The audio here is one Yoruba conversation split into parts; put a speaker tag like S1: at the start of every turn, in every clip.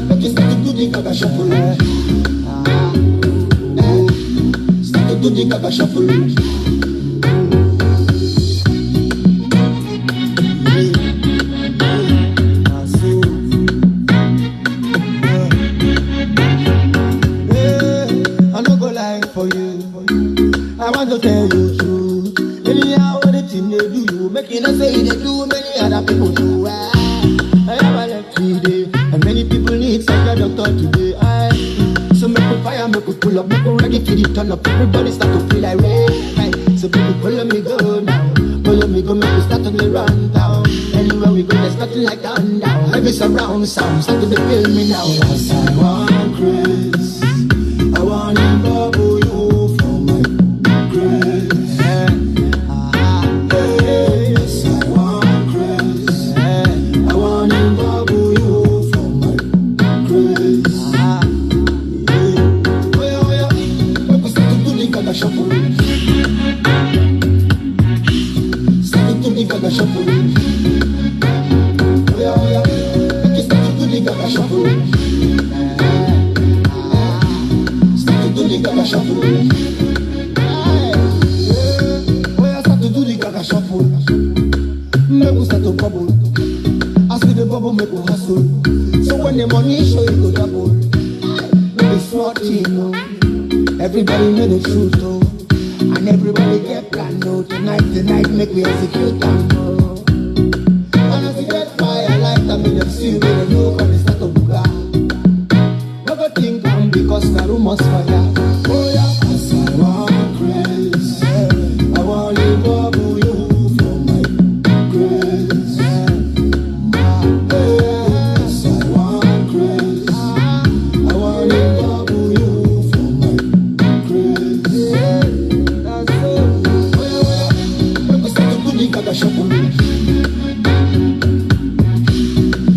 S1: Make you start to do the gaga shuffle. Start to do the gaga shuffle. I no go lie for you. I want to tell you true. Anyhow, what the thing they do you, make you not say they do many other people too. I have a left today, and many people need such a doctor today. So make a fire, make a pull up, make a ready for the turn up. Everybody start to feel like rain. So baby, follow me go now. Follow me go, make we start to run down. Anywhere we go, there's nothing like down down. Heavy surround sound, start to feel me now. Yes, I want Chris. I want to bubble you from my grace. Yes, I want Chris. I want to bubble you from my grace. Oh yeah, make we start to do the gaga shuffle. Start to do the gaga shuffle. Oh yeah, make we start to do the gaga shuffle. Do the gaga shuffle. Oh, yeah, start to do the gaga shuffle. Make we start to bubble. As with the bubble, make we hustle. So when the money show, you go double. Make it smart, you know. Everybody know the truth, oh. And everybody get plan, oh. Tonight, make we execute them, oh. And as we get fire, light them in the sea, we don't know when they start to booga. Never think I'm because the rumors fire. Oh yeah, cause I want grace. I want to bubble you from my grace. Yes, I want grace. I want to bubble you from my grace. That's it. Oh yeah, make we start to do the gaga shuffle.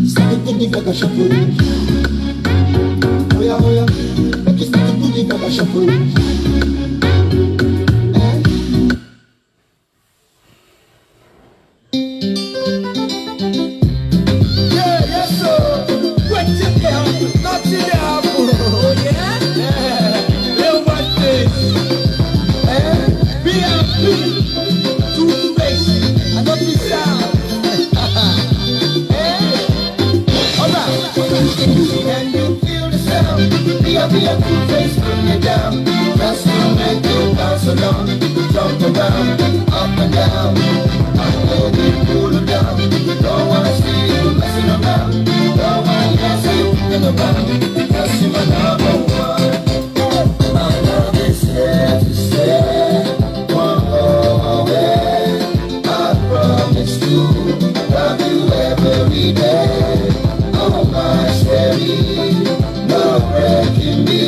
S1: Start to do the gaga shuffle. Oh yeah, make you start to do the gaga shuffle. Yeah, yes sir. What's it down? Nothing down. Oh yeah, yeah. Watch this. B.I.P. Two face. I know this sound. Alright. Can you feel the sound? B.I.P. Two face, bring it down. Just to make you bounce along. Jump around, up and down. I'm gonna pull it down. Don't wanna see you messing around. Don't wanna see you in the round. Cause you're my number one. My love is here to stay. Won't go away. I promise to love you every day. Oh my sherry, no breaking me.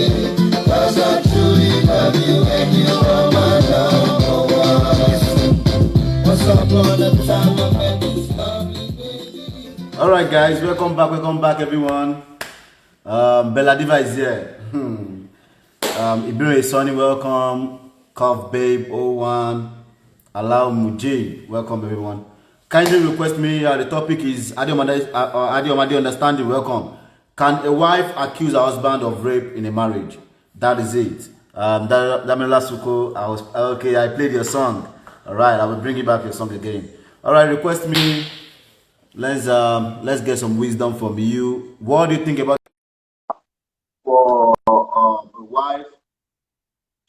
S1: Cause I truly love you and you are my number one. Once upon a time I met this lovely baby.
S2: Alright guys, welcome back everyone. Bella Diva is here. Ibire Sonny, welcome. Cuff Babe 01. Allow Mujib, welcome everyone. Kindly request me, the topic is Adiomade understanding, welcome. Can a wife accuse her husband of rape in a marriage? That is it. Damila Suko, I played your song. Alright, I will bring you back your song again. Alright, request me. Let's get some wisdom from you. What do you think about for a wife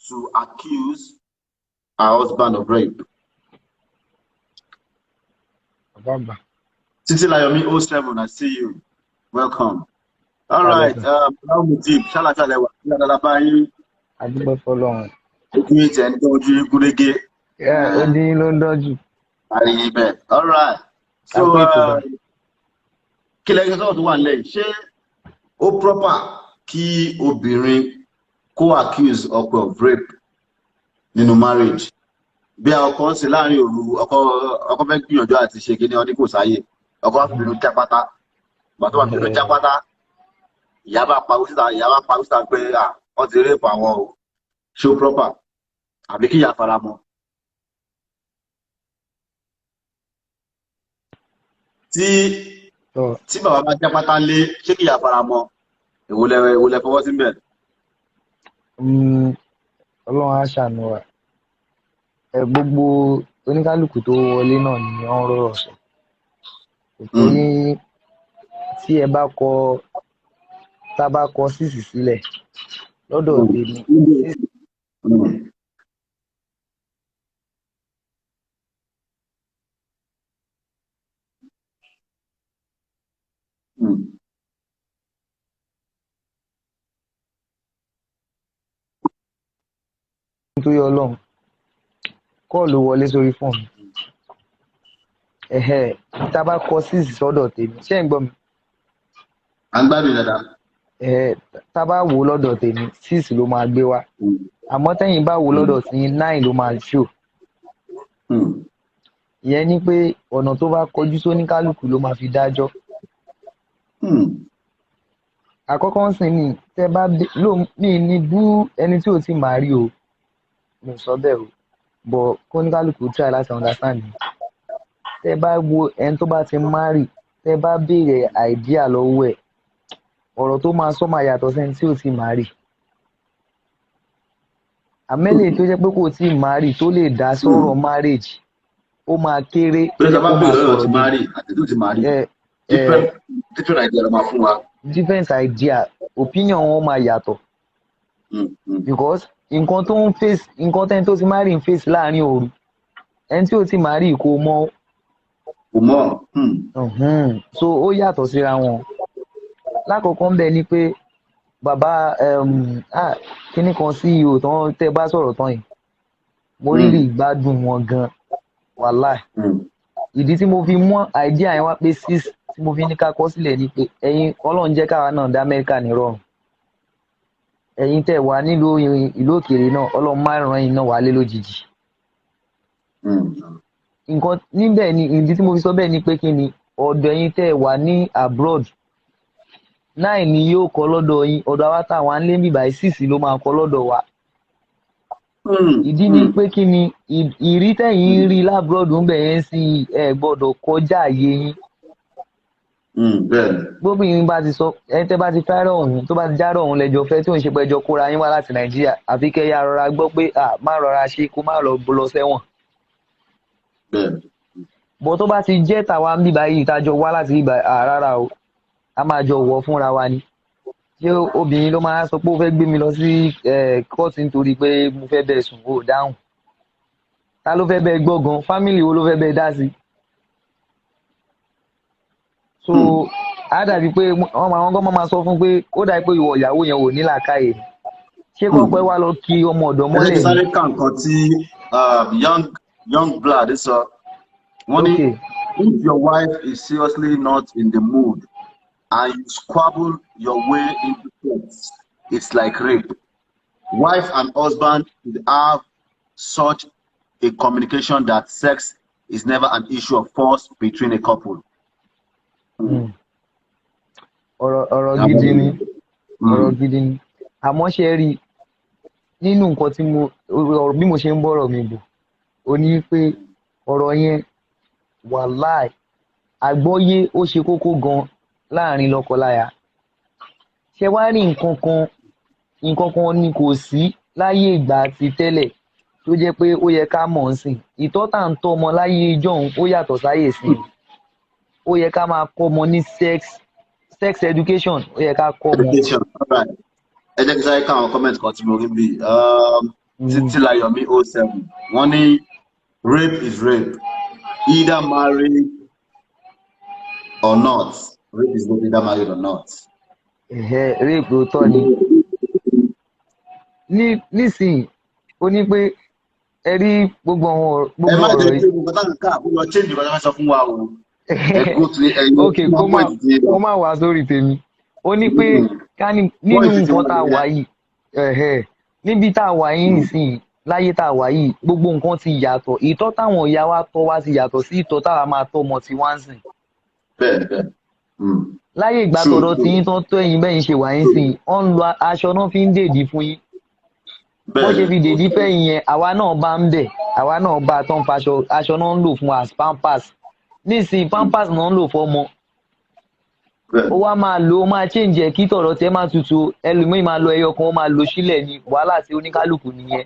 S2: to accuse her husband of rape?
S3: Bamba.
S2: Titi Layomi 07, I see you. Welcome. All right. Now Mujib, Shalachalewa.
S3: I did for long. Yeah, Odi London.
S2: All right. So, kílẹ̀ sọ tó wà nílẹ̀ ṣé ó proper kí obìnrin kó accuse ọkọ of rape nínú marriage? Bí ọkọ ń ṣe láàrin òru, ọkọ fẹ́ gbìyànjú àti ṣe kíní ọdún kò sáyé, ọkọ wá fìbínú jápátá, bàtọ́ wá fìbínú jápátá, ìyá bá pa wíṣítà pé wọ́n ti rape àwọn o, ṣé ó proper àbí kí ìyá fara mọ́? Tí
S3: tọ́
S2: tí bàbá bá jẹ́ pátá lé ṣé kìyà fara mọ́ èwo lẹ fọwọ́ sí bẹ́ẹ̀.
S3: ọlọ́run á ṣàánú wa gbogbo oníkálukú tó wọlé náà ni wọ́n rọ̀rọ̀ sọ torí tí ẹ bá kọ tá a bá kọ sísì sílẹ̀ lọ́dọ̀ tèmi tó yọ ọlọ́run kọ́ọ̀lù wọlé sórí fóònù tá a bá kọ sísì sọ́dọ̀ tèmi ṣé ń gbọ́ mi
S2: à ń gbádùn dáadáa.
S3: tá a bá wò ó lọ́dọ̀ tèmi 6 ló máa gbé wá àmọ́ tẹ́yìn bá wò ó lọ́dọ̀ tí 9 ló máa ṣò ìyẹn ni pé ọ̀nà tó bá kọjú sóníkálukú ló máa fi dájọ́ àkọ́kọ́ ń sìn ní tẹ́ bá mí ní bú ẹni tí ò tí máa rí o mo sọ bẹ́ẹ̀ o bọ̀ kóníkálukú try láti understand mi tẹ́ bá wo ẹni tó bá ti marry tẹ́ bá béèrè idea lọ́wọ́ ẹ̀ ọ̀rọ̀ tó máa sọ máa yàtọ̀ sẹ́ni tí ò tí marry àmẹ́lẹ̀ tó jẹ́ pé kò tí marry tó lè dá sọ̀rọ̀ marriage ó máa kéré
S2: pé ká bá bèrè lọ́rọ̀ ti marry àti tó ti marry different idea ló máa fún wa.
S3: different idea opinion wọn máa yàtọ̀ because nǹkan tó ń face nǹkan tẹ́ni tó ti marry ń face láàrin òru ẹni tí ò tí marry kò mọ̀ so ó yàtọ̀ síra wọn lákọ̀ọ́kọ́ ń bẹ ni pé bàbá kíní kan CEO tán tẹ́ bá sọ̀rọ̀ tán yìí mo rí ìgbádùn wọn gan wàláì ìdí tí mo fi mú idea yẹn wá pé 6 tí mo fi ní ká kọ sílẹ̀ ni pé ẹ̀yin Ọlọ́run jẹ́ káwa náà dá Amẹ́ríkà ní rọrùn ẹ̀yin tẹ́ wà nílùú ìlú òkèèrè náà Ọlọ́run má ràn yín náà wálé lójijì nǹkan níbẹ̀ ni ìdí tí mo fi sọ bẹ́ẹ̀ ni pé kí ni ọ̀dọ̀ ẹ̀yin tẹ́ wà ní abroad 9 ni yóò kọ lọ́dọ̀ yín ọ̀dọ̀ àwa táwọn ń lé bíbá 6 ló máa kọ lọ́dọ̀ wa ìdí ni pé kí ni ìrí tẹ̀yìn rí lábúrọ̀dù ń bẹ̀ yẹn sí ẹ gbọ́dọ̀ kọjá àyè yín gbóbìnrin bá ti sọ ẹni tẹ́ bá ti fẹ́ràn òun tó bá ti járọ̀ òun lẹ́jọ́ fẹ́ tí òun ṣe pé ẹjọ́ kóra yín wá láti Nàìjíríà àfi kẹ́ ya rọra gbọ́ pé má rọra ṣe kó má lọ sẹ́wọ̀n bọ́ tó bá ti jẹ́ tàwa ń bíbá yìí tájọ wá láti bíbá rárá o a máa jọ wọ̀ fúnra wa ni ṣé obìnrin ló máa sọ pé ó fẹ́ gbé mi lọ sí kóòtù nítorí pé mo fẹ́ bẹ́ẹ̀ sùn ó dáhùn ta ló fẹ́ bẹ́ẹ̀ gbọ́ gan fámìlì wo ló fẹ́ bẹ́ẹ̀ dá sí so á dàbí pé àwọn gan máa sọ fún pé ó dàbí pé ìwọ ìyàwó yẹn ò ní làákàyè ṣé kọ́ pé wá lọ kí ọmọ ọ̀dọ́ mọ́lẹ̀
S2: ni. sáré kan kan tí young blood sọ wọ́n ní if your wife is seriously not in the mood and you squabble your way into sex, it's like rape. Wife and husband should have such a communication that sex is never an issue of force between a couple.
S3: ọ̀rọ̀ gidi ni ọ̀rọ̀ gidi ni àmọ́ ṣe rí nínú nǹkan tí bí mo ṣe ń bọ̀rọ̀ mi bò ó ní pé ọ̀rọ̀ yẹn wàláì àgbọ́yé ó ṣe kókó gan láàrin lọ́kọláya ṣe wá rí nǹkan kan ni kò sí láyé ìgbà ti tẹ́lẹ̀ tó jẹ́ pé ó yẹ ká mọ̀ ń sìn ìtọ́ tá ń tọ́ ọmọ láyé ìjọ́un ó yàtọ̀ sáyè sí ó yẹ ká máa kọ́ ọmọ ní sex education ó yẹ ká kọ́ ọmọ.
S2: ẹ jẹ́ kí sáré ká àwọn comment kan tí mo rí bí títí láyọ̀mí 07 wọ́n ní rape is rape either married or not. Rape is not either married or not.
S3: Rape ló tọ́ ni nísìnyí ó ní pé ẹ rí gbogbo ọ̀rọ̀ yìí.
S2: ẹ má jẹ́ pé gbogbo táwọn ká ó lọ change ìbára sọ fún wa o.
S3: ok kó má wá sórí tèmi ó ní pé ká ní nínú nǹkan tá a wà yìí níbi tá a wà yìí nísìnyí láyé tá a wà yìí gbogbo nǹkan ti yàtọ̀ ìtọ́ táwọn ìyá wa tọ́ wa ti yàtọ̀ sí ìtọ́ táwa máa tọ́ ọmọ tí wọ́n ń sìn.
S2: bẹ́ẹ̀
S3: láyé ìgbà tọ̀dọ̀ tí yín tán tó ẹ̀yin bẹ́yìn ṣe wà yín sìn wọ́n ń lo aṣọ náà fi ń dèdí fún yín wọ́n ṣe fi dèdí fẹ́yìn yẹn àwa náà bá ń bẹ̀ àwa náà bá a tán faṣọ aṣọ náà ń lò fún as pampers nísìnyí pampers náà ń lò fọ́mọ ó wá máa lo ó máa change ẹ̀ kí tọ̀rọ̀ tẹ́ máa tutù ẹlòmíì máa lo ẹyọ kan ó máa lo sílẹ̀ ní wàhálà tí oníkálukú nìyẹn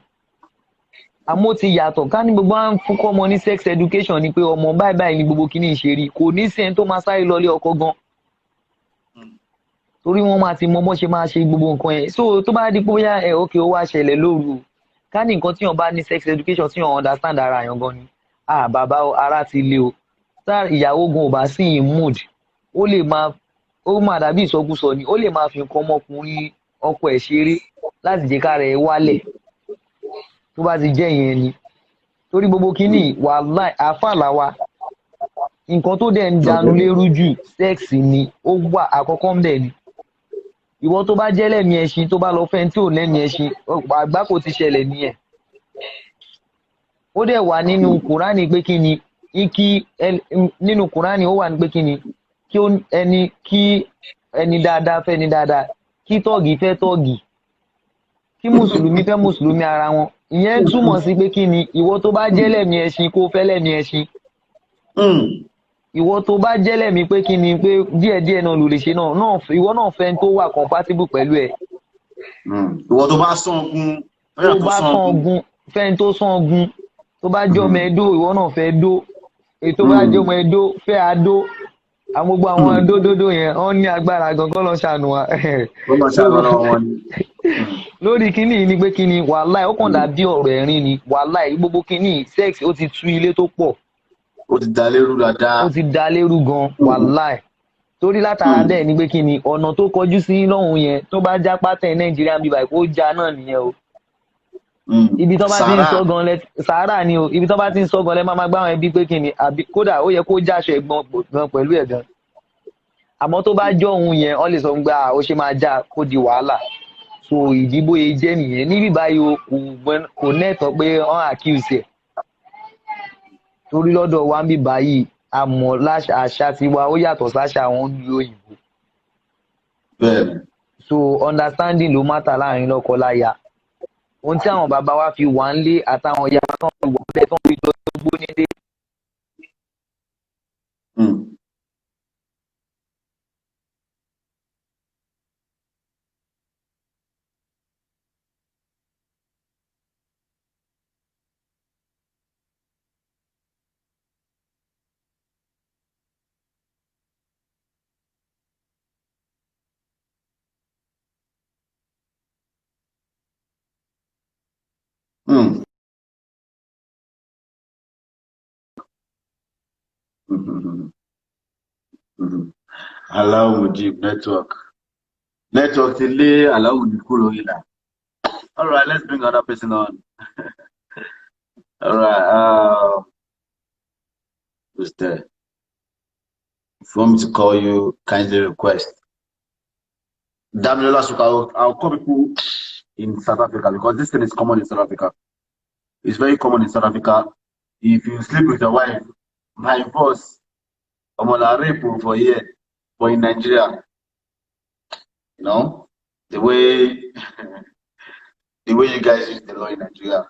S3: àmọ́ ti yàtọ̀ ká ní gbogbo à ń fúnkọ́ ọmọ ní sex education ni pé ọmọ báyìí báyìí ni gbogbo kíní ìṣeré kò ní sí ẹni tó máa sáré lọlé ọkọ gan torí wọ́n máa ti mọ bó ṣe máa ṣe gbogbo nǹkan yẹn so tó bá di pé bóyá ẹ ókè ó wá ṣẹlẹ̀ lóru ká ní nǹkan tíyàn bá ní sex education tíyàn understand ara yàn gan ni bàbá ara ti le o tá ìyàwó gan ò bá sí in mood ó máa dàbí ìsọkúsọ ni ó lè máa fi nǹkan ọmọkùnrin ọkọ ẹ̀ ṣeré láti jẹ́ kára ẹ̀ wálẹ̀ tó bá ti jẹ́ yẹn ni torí gbogbo kínní wàláì àfàlà wa nǹkan tó dẹ̀ ń dànù lérú jù sẹ́ẹ̀sì ni ó wà àkọ́kọ́ ń bẹ̀ ni ìwọ tó bá jẹ́ lẹ́mìí ẹṣin tó bá lọ fẹ́ tí ò lẹ́mìí ẹṣin àgbákò ti ṣẹlẹ̀ nìyẹn ó dẹ̀ wà nínú kùránì pé kí ni nínú kùránì ó wà ní pé kí ni kí ẹni dáadáa fẹ́ ni dáadáa kí tọ́ọ̀gì fẹ́ tọ́ọ̀gì kí mùsùlùmí fẹ́ mùsùlùmí ara wọn ìyẹn túmọ̀ sí pé kí ni ìwọ tó bá jẹ́ lẹ́mìí ẹṣin kó fẹ́ lẹ́mìí ẹṣin ìwọ tó bá jẹ́ lẹ́mìí pé kí ni pé díẹ̀díẹ̀ náà ló lè ṣe náà ìwọ náà fẹ́ tó wà compatible pẹ̀lú ẹ̀.
S2: ìwọ tó bá sán ogun
S3: fẹ́ tó sán ogun tó bá jẹ́ ọmọ ẹdó ìwọ náà fẹ́ dó ètò bá jẹ́ ọmọ ẹdó fẹ́ adó àwọn gbogbo àwọn dódódó yẹn wọ́n ní agbára gangan lọ ṣàánú wa. lórí kínní ni pé kínní wàláì ó kàn dàbí ọ̀rọ̀ ẹ̀rín ni wàláì gbogbo kínní sex ó ti tú ilé tó pọ̀.
S2: ó ti da lérú dáadáa.
S3: ó ti da lérú gan wàláì torí látara dẹ̀ ni pé kínní ọ̀nà tó kọjú sí lọ́hùn yẹn tó bá já pátẹ̀ nàìjíríà bíbá ìkó já náà nìyẹn o. ibi tó bá ti ń sọ gan lẹ sàárà ni o ibi tó bá ti ń sọ gan lẹ máa gbá wọn ẹbí pé kínní àbí kódà ó yẹ kó jáṣọ ẹ̀gbọ́n gan pẹ̀lú ẹ̀ gan àmọ́ tó bá jọ òun yẹn ọ lè sọ pé ó ṣe máa já kó di wàhálà so ìdìbò yẹn jẹ́ nìyẹn níbí báyìí kò nẹ́tọ̀ pé wọ́n accuse ẹ̀ torí lọ́dọ̀ wa ń bí báyìí àmọ́ àṣà tiwa ó yàtọ̀ sáṣà àwọn ìlú òyìnbó so understanding ló mátà láàrin lọ́kọ-láya ohun tí àwọn bàbá wa fi wà ń lé àtàwọn ìyá wa tán fi wà ń lé tán fi lọ gbó nílé.
S2: Allow Mujib network ti lé allow Mujib kúrò ìlà. All right, let's bring another person on. All right, who's there? If you want me to call you, kindly request. Damilola Suka, I'll call people in South Africa because this thing is common in South Africa. It's very common in South Africa. If you sleep with your wife, my boss, I'm on a rape for a year. But in Nigeria, you know, the way you guys use the law in Nigeria.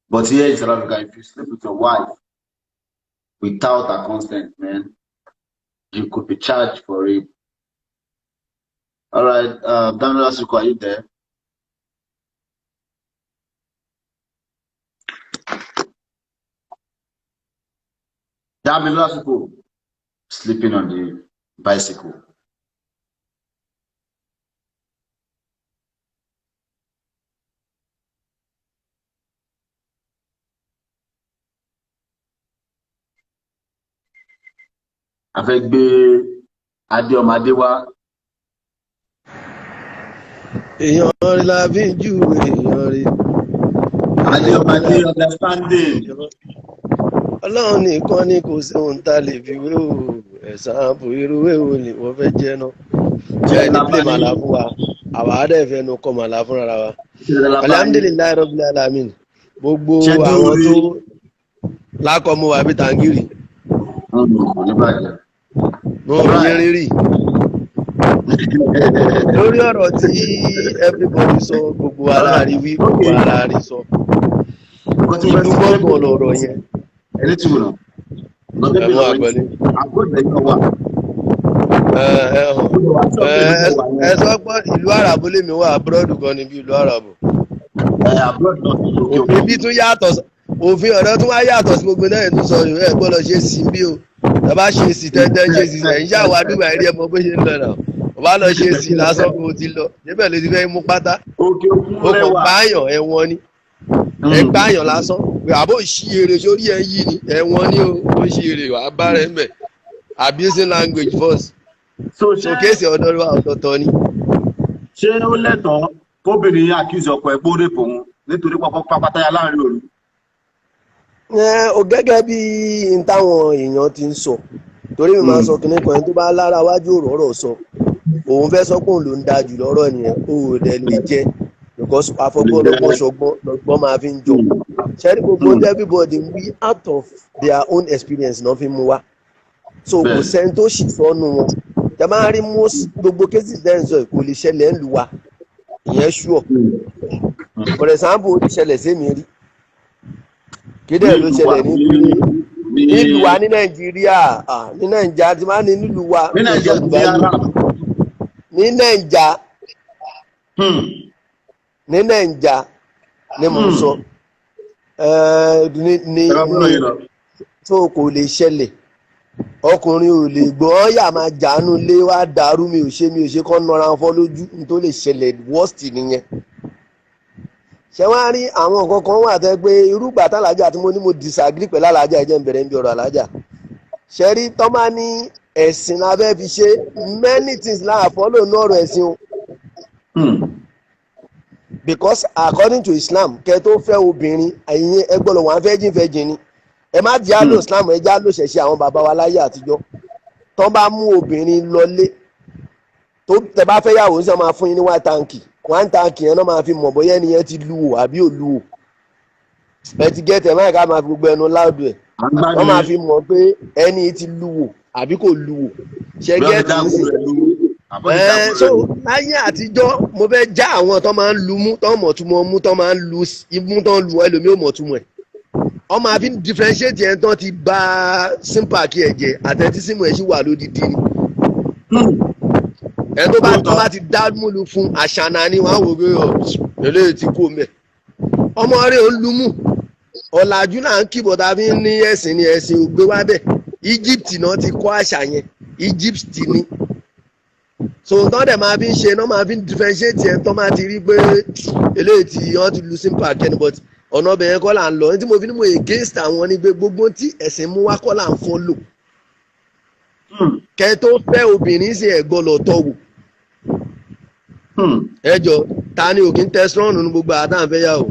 S2: But here in South Africa, if you sleep with your wife without her consent, man, you could be charged for rape. All right, Daniel Asuku, are you there? Daniel Asuku, sleeping on the bicycle. Avec Adéọmọdé wá.
S4: Èèyàn rí la fi ń júwe èèyàn rí.
S2: Adéọmọdé understanding.
S4: Ọlọ́run nìkan ni kò sí ohun tá a lè fi wé o ẹ̀sán ààbò irúwé wo ni wọ́n fẹ́ jẹ́ náà. Ṣé ẹni pé màlá fún wa? Àwa á dẹ̀ fẹ́ nu kọ́ màlá fúnra wa. Alhamdulilayi Rabbil Alamin. Gbogbo àwọn tó lákọ̀ọ́mú wa bí tàǹgìrì. Mo rí rírì. Lórí ọ̀rọ̀ tí everybody sọ gbogbo aláàrí wí gbogbo aláàrí sọ. Ìlú gbọ́ngàn lọ̀rọ̀ yẹn.
S2: Ẹni tí mo nà.
S4: Ẹ̀mú àgbẹ̀lẹ̀.
S2: Àgbọ̀dẹ̀ yóò wà.
S4: ẹ sọ pé ìlú àràbò lèmi wà abroad kan níbi ìlú àràbò. òfin bí tún yàtọ̀ òfin ọ̀dọ́ tún wá yàtọ̀ sí gbogbo náà tó sọ ìwé ẹ̀ gbọ́dọ̀ ṣe sí bí o ẹ bá ṣe sí tẹ́tẹ́ ṣe sí ẹ̀ ń ṣàwọ̀ àdúgbò àìrí ẹ̀ mọ bó ṣe ń lọ náà ọ bá lọ ṣe sí lásán kó o ti lọ débẹ̀ ló ti fẹ́ mú pátá ó kàn pààyàn ẹ̀wọ̀n ni ẹ̀ pààyàn lásán pé àbó ìṣiyèrè sórí ẹ̀ yìí ni ẹ̀wọ̀n ni ó ṣiyèrè wà á bá rẹ̀ ń bẹ̀ abusing language first so kéèsì ọ̀dọ́ wa ọ̀tọ̀ọ̀tọ̀ ni.
S2: ṣé ó lẹ́tọ̀ọ́ kóbìnrin accuse ọkọ ẹ̀ pé ó rèpò òun nítorí pápátáyà láàrin òru.
S4: o gẹ́gẹ́ bí n táwọn èèyàn ti ń sọ torí mi máa ń sọ kínní kan ẹni tó bá lára wájú òróró sọ òun fẹ́ sọ pé òun ló ń da jù lọ́rọ̀ nìyẹn ó dẹ̀ lè jẹ́ because àfọgbọ́n lọ́gbọ́n ṣọgbọ́n lọ́gbọ́n máa fi ń jọ ṣẹ́rí gbogbo everybody we out of their own experience náà fi mú wa so kò sẹ́ni tó ṣì sọnù wọn tẹ máa rí gbogbo cases dẹ́n sọ kò lè ṣẹlẹ̀ ń lu wa ìyẹn sure for example ó ti ṣẹlẹ̀ sí mi rí kéde ló ṣẹlẹ̀ nílùú wa ní nàìjíríà ní nàìjíríà ti máa ní nílùú wa ní nàìjíríà ni mo sọ tó kò lè ṣẹlẹ̀ ọkùnrin ò lè gbọ́ ọ́yà máa jánu lé wá dàrú mi ò ṣe kọ́ nọra fọ́ lójú ní tó lè ṣẹlẹ̀ worst nìyẹn ṣe wá rí àwọn nǹkan kan wà tẹ́ pé irúgbà tàlájà tí mo ní mo disagree pẹ̀lú alájà ẹ̀jẹ̀ ń bẹ̀rẹ̀ ń bí ọ̀rọ̀ alájà ṣe rí tọ́ máa ní ẹ̀sìn lábẹ́ fi ṣe many things láà follow ní ọ̀rọ̀ ẹ̀sìn o because according to Islam kẹ́ tó fẹ́ obìnrin ẹ̀yin ẹgbọ́n wọn fẹ́jìn ni ẹ má jẹ́ àlò Islam ẹ jẹ́ àlò ṣẹ̀ṣẹ̀ àwọn bàbá wa láyé àtijọ́ tọ́ bá mú obìnrin lọlé tó tẹ bá fẹ́ yàwó sí ọ máa fún yín ní white tanki one tank yẹn náà máa fi mọ̀ bóyá ẹnìyẹn ti lu wò àbí ò lu wò ẹ ti gẹ́tẹ̀ máa ká máa fi gbogbo ẹnu láàdù ẹ̀ wọ́n máa fi mọ̀ pé ẹni ti lu wò àbí kò lu wò ṣe gẹ́tì sí so láyé àtijọ́ mo fẹ́ já àwọn tó máa ń lu mú tó mọ̀túmọ̀ mú tó máa ń lu imú tó ń lu ẹlòmíì ò mọ̀túmọ̀ ẹ̀ wọ́n máa fi differentiate yẹn tán ti bá sympathy ẹ̀jẹ̀ àtẹ̀tísímù ẹ̀ sì wà lódìdí ni ẹ tó bá ti dá múlu fún àṣànà ni wọn á wò pé eléyìí ti kú mẹ ọmọ rẹ ò lumú ọ̀làjú náà ń kíbọ̀ tá a fi ń ní ẹ̀sìn ni ẹ̀sìn ò gbé wá bẹ̀ Egypt náà ti kọ́ àṣà yẹn Egypt ni so tọ́ dẹ̀ máa fi ń ṣe náà máa fi ń differentiate yẹn tọ́ máa ti rí pé eléyìí tí wọ́n ti lu simple akẹ́ni but ọ̀nà ọbẹ̀ yẹn kọ́ là ń lọ ní tí mo fi ní mo against àwọn ní pé gbogbo tí ẹ̀sìn mú wá kọ́ là ń follow kẹ́ tó fẹ́ obìnrin sí ẹ̀gbọ́n lọ tọ́ wò ẹjọ ta ni òkín tẹsán ní gbogbo àtàǹfẹ́ yà o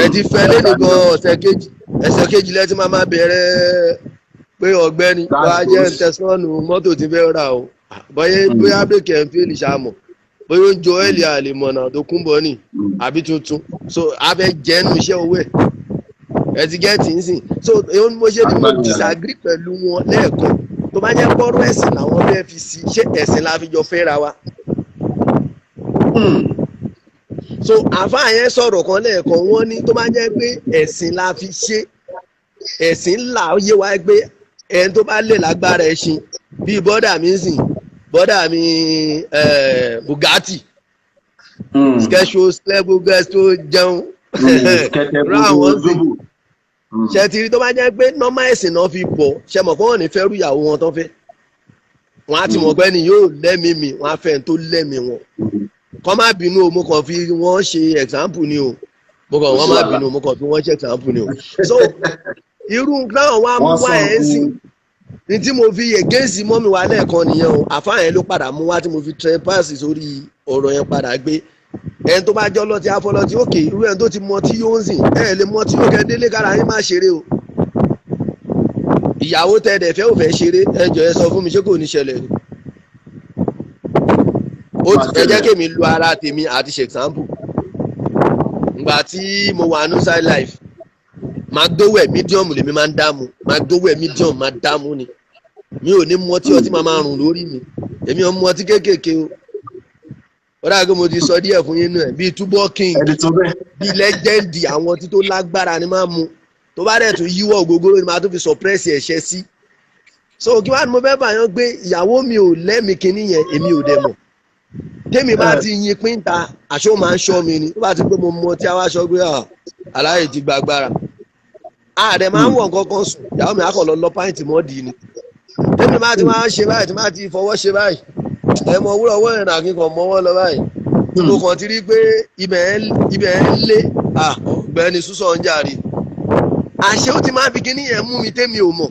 S4: ẹ ti fẹ́ lẹ́nu gan ẹsẹ̀ kejì lẹ́tí máa bẹ̀rẹ̀ pé ọ̀gbẹ́ni wàá jẹ́ tẹsán mọ́tò ti fẹ́ rà o bóyá bírèkì ẹ̀ ń fi èlìṣà mọ̀ bóyá ó ń jọ ẹ́ẹ̀lì àlèmọ̀nà tó kún bọ́ nì àbí tuntun so abẹ́ jẹ́nu iṣẹ́ owó ẹ̀ ti gẹ́ẹ̀tì ń sìn so èyí mo ṣe ni mo disagree pẹ̀lú wọn lẹ́ẹ̀kan tó bá jẹ́ pọ́rọ́ ẹ̀sìn làwọn fẹ́ fi sí ṣé ẹ̀sìn la fi jọ fẹ́ra wa. So àfáà yẹn sọ̀rọ̀ kan lẹ́ẹ̀kan wọ́n ní tó bá jẹ́ pé ẹ̀sìn la fi ṣe ẹ̀sìn ńlá yé wa pé ẹni tó bá lè lágbára ẹṣin bíi bọ́dà mi sìn bọ́dà mi Bugatti sketcho slebugest tó jẹun rà wọ́n sí ṣètìrí tó bá jẹ́ pé nọ́mà ẹ̀sìn náà fi bọ̀ ṣe mọ̀ pé wọ́n ní fẹ́ rú ìyàwó wọn tán fẹ́ wọ́n á ti mọ̀ pé ni yóò lẹ́mìí mi wọ́n á fẹ́ tó lẹ́mìí wọn kọ́ má bínú o mo kàn fi wọ́n ṣe example ni o mo kàn wọ́n má bínú o mo kàn fi wọ́n ṣe example ni o so irú náà wọ́n á mú wá ẹ̀ ń sìn ní tí mo fi against mọ́mi wa lẹ́ẹ̀kan nìyẹn o àfáà yẹn ló padà mú wá tí mo fi trespass sórí ọ̀rọ̀ yẹn padà gbé ẹni tó bá jọ lọ́tí afọlọ́tí òkè irú ẹni tó ti mọ tí yóò ń sìn ẹ lè mọ tí yóò kẹ́ délé kára yín má ṣeré o ìyàwó tẹ́ẹ̀dẹ̀ fẹ́ ò fẹ́ ṣeré ẹ jọ ẹ sọ fún mi ṣé kò ní ṣẹlẹ̀ ni ẹ jẹ́ kí èmi lu ara tèmi àti ṣe example ngbà tí mo wà ní side life magdowell medium lèmi máa ń dámu magdowell medium máa dámu ni mi ò ní mu ọtí máa máa rùn lórí mi èmi ò mu ọtí kéékèèké o ó dàgbé mo ti sọ díẹ̀ fún yín náà bíi túbọ̀ king bíi lẹ́jẹ̀ndì àwọn ọtí tó lágbára ni máa mu tó bá dẹ̀ tún yíwọ́ ògógóró ni máa tún fi suppress ẹ̀ṣẹ̀ sí so kí wàá ní mo fẹ́ bá yàn gbé ìyàwó mi ò lẹ́mìí kinní yẹn èmi ò dẹ̀ mọ̀ tèmi bá ti yin pínta àṣọ máa ń ṣọ́ mi ni tó bá ti pé mo mọ tí a wá ṣọ́ gbé aláyè ti gba agbára àdẹ máa ń wọ̀ nǹkan kan sùn ìyàwó mi akọ̀ lọ pàǹtì mọ́ọ̀dì ni tèmi bá ti máa ń ṣe báyìí tí máa ti fọwọ́ ṣe báyìí ẹ mọ òwúrọ̀ owó ìrìnà kí n kàn mọ́wọ́ lọ báyìí mo kàn ti rí pé ibẹ̀ ń lé ọ̀gbẹ́ni súsọ̀ ń jàre àṣé ó ti máa fi kíní yẹn mú mi tèmi ò mọ̀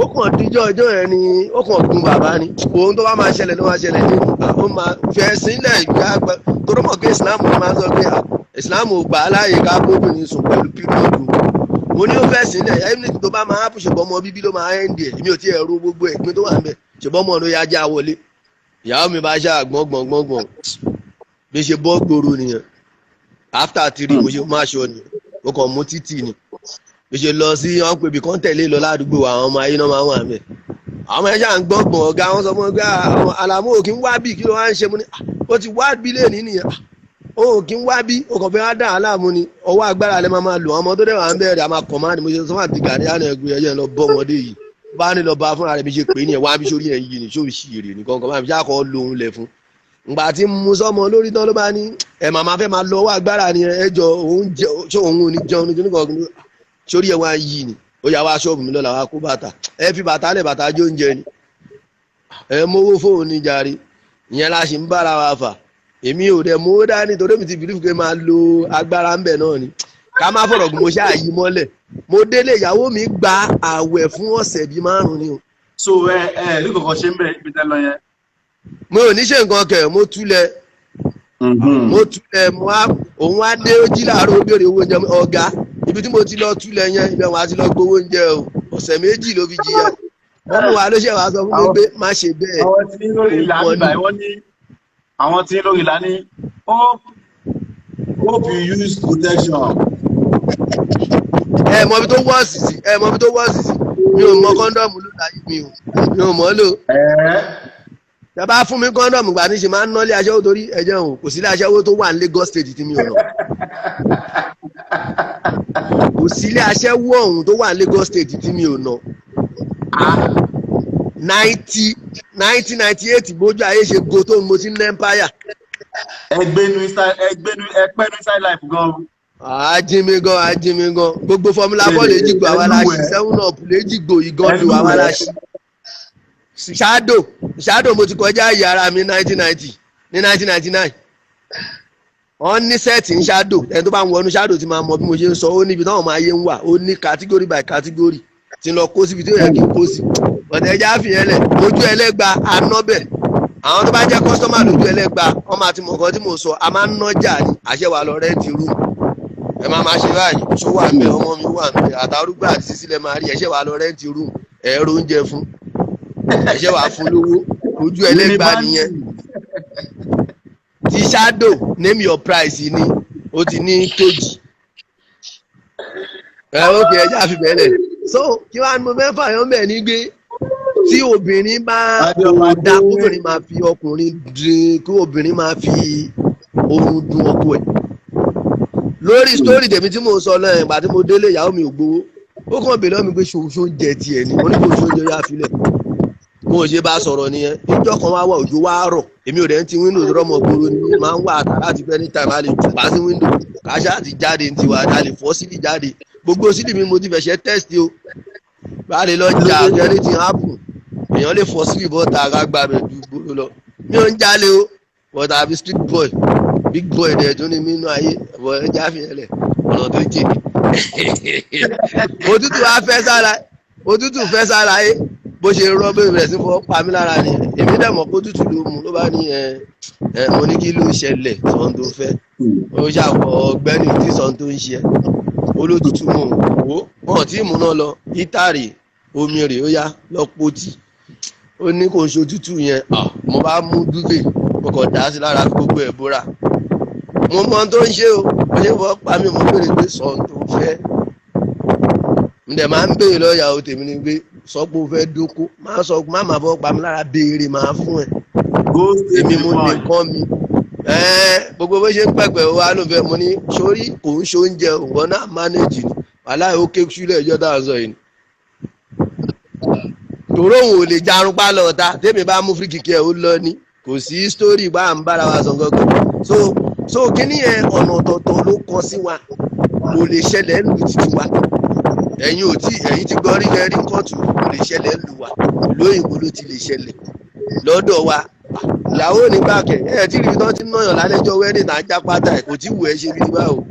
S4: ó kàn díjọ́ ọjọ́ yẹn ni ó kàn gun bàbá ni òun tó bá máa ṣẹlẹ̀ ló máa ṣẹlẹ̀ ní ó máa fẹ́ sílẹ̀ ìgbà tó rọ́mọ̀ pé ìsìláàmù máa ń sọ pé ìsìláàmù ò gbà á láàyè ká bóbìnrin sùn pẹ̀lú píríọ̀dù mo ní ó fẹ́ sílẹ̀ ẹ̀mí tó bá máa ṣùgbọ́n ọmọ bíbí ló máa ń dì ẹ̀ èmi ò tí ẹ̀ ro gbogbo ẹ̀gbin tó wà ń bẹ̀ ṣùgbọ́n ọmọ ló yá já wọlé ìyàwó mi bá ṣáà gbọ̀ngbọ̀ngbọ̀ngbọ̀n bí ṣe bọ́ gbòòrò nìyẹn after 3 mo ṣe máa ṣọ nìyẹn ó kàn mú títì ni bí ṣe lọ sí wọn pè bí kán tẹ̀lé lọ ládùúgbò àwọn ọmọ ayé náà máa wà mẹ́ àwọn ẹ̀ṣà ń gbọ́ngbọ̀n ọ̀gá wọn sọ fún ọgá àwọn Àlàmú òkè ń wá bí kí ló wá ń ṣe mu ni ó ti wá bí lè ní nìyẹn òkè ń wá bí ó kàn fẹ́ wá dà á láàmú ni ọwọ́ agbára lẹ́ máa lò ọmọ tó dẹ̀ wà ń bẹ̀rẹ̀ àmà kọ̀máàdì mo ṣe sọ fún àti gàdí àná ẹgbẹ́ ẹ̀yẹ lọ bọ́ ọmọdé yìí bá ní lọ bá fúnra rẹ̀ bí ṣe pè é ní ẹ̀ wá bí sórí ẹ̀ yìí ni ṣó ṣì èrè nìkan kan máa fi ṣàkọ́ lóhun lẹ̀ fún ngbà tí mo sọmọ lórí tán ló bá ní ẹ̀ màmá fẹ́ máa lọ ọwọ́ agbára ni ẹjọ́ òun ò ní jẹun ní kíníkan sórí ẹ̀ wá yìí ni ó yà wá ṣọ́ọ̀bù mi lọ́la wá kó bàtà ẹ fi bàtà lẹ̀ bàtà jó oúnjẹ ni ẹ mówó fóun ní jàre ìyẹn la ṣì ń bára wa fà èmi ò dẹ̀ mówó dání torí mi ti bìlífù pé máa lo agbára ń bẹ̀ náà ni ká má fọ̀rọ̀ gùn mo ṣáà yí mọ́lẹ̀ mo délé ìyàwó mi gba àwẹ̀ fún ọ̀sẹ̀ bíi 5 ni o.
S2: so ní kọ̀ọ̀kan ṣe ń bẹ̀ ibi tẹ́ lọ yẹn.
S4: mo ò ní ṣe nǹkan kẹ̀ mo túlẹ̀ òun wá dé ó jí láàárọ̀ ó béèrè owó oúnjẹ ọ̀gá ibi tí mo ti lọ túlẹ̀ yẹn ibẹ̀ wọn á ti lọ gbowó oúnjẹ o ọ̀sẹ̀ 2 ló fi jìyà wọ́n mú wa ló ṣe wá sọ fún mi pé má ṣe bẹ́ẹ̀.
S2: àwọn tí lórí ìlà ní hope you use protection.
S4: ẹ mọ ibi tó wọ́ọ̀sì sí mi ò mọ kọ́ńdọ̀mù ló láyé mi ò mọ̀ lò. tẹ bá fún mi kọ́ńdọ̀mù gbà ní ṣe máa ń nọ́lé aṣẹ́wó torí ẹ̀jẹ̀ òun kò sílé aṣẹ́wó tó wà ní Lagos State tí mi ò lọ. kò sílé aṣẹ́wó ọ̀hún tó wà ní Lagos State tí mi ò lọ. 1998 bójú ayé ṣe go tó mo ti ń lẹ́mpáyà.
S2: ẹgbẹ́nu inside life gan.
S4: Ajimi gan gbogbo Formula 4 lèjìgbò àwa la ṣe 7up lèjìgbò ìgànnù àwa la ṣe. Shadow mo ti kọjá ìyá ara mi 1990 ní 1999 wọ́n ní sẹ́ẹ̀tì ń Shadow ẹni tó bá ń wọnú Shadow ti máa mọ bí mo ṣe ń sọ ó níbi táwọn máa yé ń wà ó ní category by category tí ń lọ kó síbi tí ó yẹ kí n kó sí ọ̀tẹ̀ ẹja fìyẹn lẹ̀ ojú ẹlẹ́gba anọ́bẹ̀ àwọn tó bá jẹ́ kọ́sítọ́mà lójú ẹlẹ́gba wọ́n máa ti mọ̀ nǹkan tí mo sọ a máa ń nọ́jà ní àṣẹwà lọ rẹ́ǹtì rúùmù ẹ máa ṣe báyìí ṣó wà mẹ́ ọmọ mi wà mẹ́ àtàrúgbà àti sísílẹ̀ máa rí ẹ̀ṣẹ̀ wà lọ rẹ́ǹtì rúùmù ẹ̀rọ oúnjẹ fún ẹ̀ṣẹ̀ wà fún lówó ojú ẹlẹ́gba nìyẹn ti Shadow name your price ni ó ti ní tójì ókè ẹja fi bẹ̀rẹ̀ so kí wàá ní mo fẹ́ fàyọ́ mẹ́ ní gbé tí obìnrin bá dá kóbìnrin máa fi ọkùnrin dín kí obìnrin máa fi ohun dun ọkọ ẹ̀ lórí sítórì tèmi tí mò ń sọ lẹ́yìn ìgbà tí mo délé ìyàwó mi ò gbowó ó kàn bèèrè lọ́mi pé ṣòṣò ń jẹ tiẹ̀ ni mo ní kò ṣó ń jẹ yá filẹ̀ mo ò ṣe bá sọ̀rọ̀ nìyẹn ìjọ kan wá wà òjò wá rọ̀ èmi ò dẹ̀ ń ti wíńdò rọ́mọ gbòòrò ni máa ń wà àtà láti fẹ́ ní time a lè tù pa sí wíńdò káṣá àti jáde ní tiwa a lè fọ́ sílì jáde gbogbo sílì mi mo ti fẹ̀ṣẹ̀ test o bá lè lọ jà àjẹrí ti happen èèyàn lè fọ́ sílì bọ́ta àgbà bẹ̀ ju gbòòrò lọ mi ò ń jalè o but àbí street boy big boy dẹ̀ tún ní mínú ayé bọ̀ ẹ já fi yẹn lẹ̀ ọ̀nà tó jè òtútù fẹ́ sára yé bó ṣe rọ́ bẹ̀rẹ̀ sí fọ́ pa mí lára ni èmi dẹ̀ mọ̀ pé òtútù ló mú ló bá ní mo ní kí ló ṣẹlẹ̀ sọ́n tó fẹ́ ó ṣàkọ ọgbẹ́ni tí sọ́n tó ń ṣe olótútù mọ̀ wò wọ́n tí mú náà lọ ítàrí omi rè ó yá lọ́pọ̀ tí ó ní kò ń ṣe òtútù yẹn mo bá mú dúvè mo kàn dá sí lára gbogbo ẹ̀ bóra mo mọ tó ń ṣe o mo ṣe fọ́ pa mí mo béèrè pé sọ́n tó fẹ́ ǹdẹ̀ máa ń béèrè lọ́ọ̀yà o tèmi ni pé sọ pé o fẹ́ dóko máa sọ má máa fọ́ pa mí lára béèrè máa fún ẹ èmi mo nìkan mi gbogbo bó ṣe ń pẹ̀pẹ̀ wa ló fẹ́ mo ní sórí kò ń ṣe oúnjẹ òwò náà mánéjì ni wàhálà ó ké sílẹ̀ ẹjọ́ tá a sọ yìí tòró òun ò lè jarun pa lọ ta tèmi bá mú free kick ẹ̀ ó lọ ní kò sí story bá ń bára wa sọ gangan so kíní yẹn ọ̀nà ọ̀tọ̀ọ̀tọ̀ ló kọ sí wa kò lè ṣẹlẹ̀ lù títí wa ẹ̀yin ti gbọ́ rí lẹ́rí kóòtù kò lè ṣẹlẹ̀ lù wa lóyìnbó ló ti lè ṣẹlẹ̀ lọ́dọ̀ wa ìyàwó ní gbàkẹ́ tí ibi tó ti náyàn lálẹ́jọ́ wedding tá a já pátá ẹ̀ kò tí wù ẹ́ ṣe bí báwo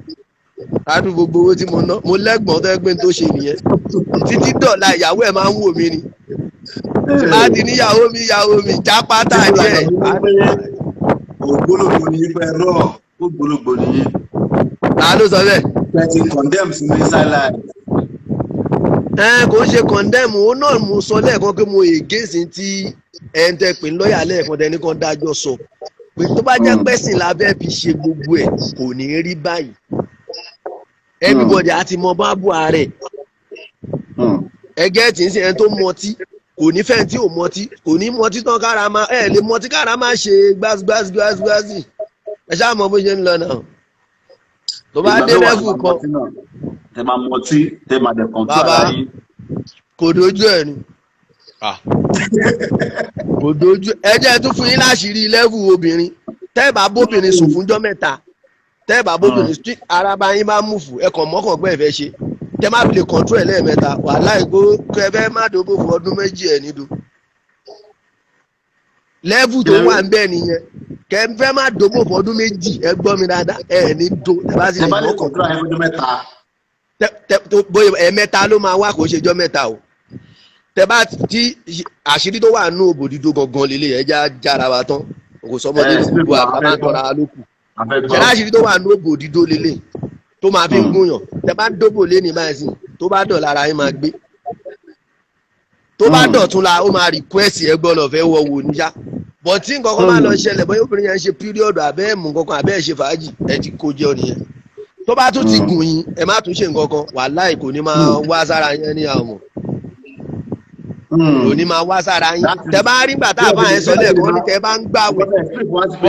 S4: ládùn gbogbo owó tí mo ná mo lẹ́gbọ̀n tó ẹgbẹ́ tó ṣe nìyẹn títí dọ̀la ìyàwó ẹ̀ máa ń wò mí ni láti níyàwó mi já pátá díẹ̀.
S2: ògbólógbò ní ibẹ̀ rọ̀ ògbólógbò ní.
S4: ta ló sọ bẹ́ẹ̀.
S2: ẹ ti condemn sí ní silence.
S4: Kò ń ṣe condemn ó náà mo sọ lẹ́ẹ̀kan pé mo ègéṣin tí ẹ̀ ń tẹ́ pé lọ́ọ̀yà lẹ́ẹ̀kan tẹ́ ní kan dájọ́ sọ pé tó bá jẹ́ pẹ́sìn lábẹ́ fi ṣe gbogbo ẹ̀ kò ní rí báyìí everybody á ti mọ báàbù ààrẹ ẹgẹ́ tí ń ṣe ẹni tó mọtí kò ní fẹ́ẹ̀ tí ò mọtí kò ní mọtí tán kára máa lè mọtí kára máa ṣe gbásgbásgbásgbásì ẹ ṣáà mọ bó ṣe ń lọ náà tó bá dé lẹ́fù kan
S2: tẹ máa mọtí tẹ máa dẹ̀ kàn tó ara yín.
S4: kò dojú ẹ̀ ni kò dojú ẹ jẹ́ tún fún yín láṣìírí lẹ́fù obìnrin tẹ́ bá bóbìnrin sùn fúnjọ́ mẹ́ta tẹ́ bá bóbìnrin street ara bá yín bá múfù ẹ kàn mọ́kàngbẹ́ ìfẹ́ ṣe tẹ́ má fi lè control ẹ̀ lẹ́ẹ̀mẹ́ta wàhálà ìgbó kẹfẹ́ má dóbò fún ọdún méjì ẹ̀ nídò lẹ́fù tó wà ń bẹ́ẹ̀ nìyẹn kẹfẹ́ má dóbò fún ọdún méjì ẹ gbọ́ mi dáadáa ẹ̀ ní do ẹ bá sì lè mọ́kàngbẹ́ ẹ̀mẹ́ta ló máa wá kó ṣèjọ́ mẹ́ta o tẹ bá tí àṣírí tó wà nù òbòdìdó gangan lélẹ̀ ẹja jára wa tán kò sọmọdé ní gbogbo àbámọ́tọ́ra lókù ṣẹlẹ̀ àṣírí tó wà nù òbòdìdó lélẹ̀ tó máa fi ń gúnyàn tẹ bá dóbò lé ní báyìí sí tó bá dọ̀ lára yín máa gbé tó bá dọ̀ tún la ó máa rìkwẹ́sì ẹgbọ́n lọ fẹ́ wọ wò níṣá bọ̀ tí nǹkan kan máa lọ ṣẹlẹ̀ bóyá obìnrin yẹn ń ṣe píríọ̀dù àbẹ́ ẹ̀mú nǹkan àbẹ́ ẹ̀ ṣe fàájì ẹ ti kó jẹ́ nìyẹn tó bá tún ti gùn yín ẹ má tún ṣe nǹkan kan wàláhì kò ní máa wá sára yẹn ní àwọn kò ní máa wá sára yín tẹ bá rí gbà tá a bá yẹn sọ lẹ́ẹ̀kan ní tẹ bá ń gbàwé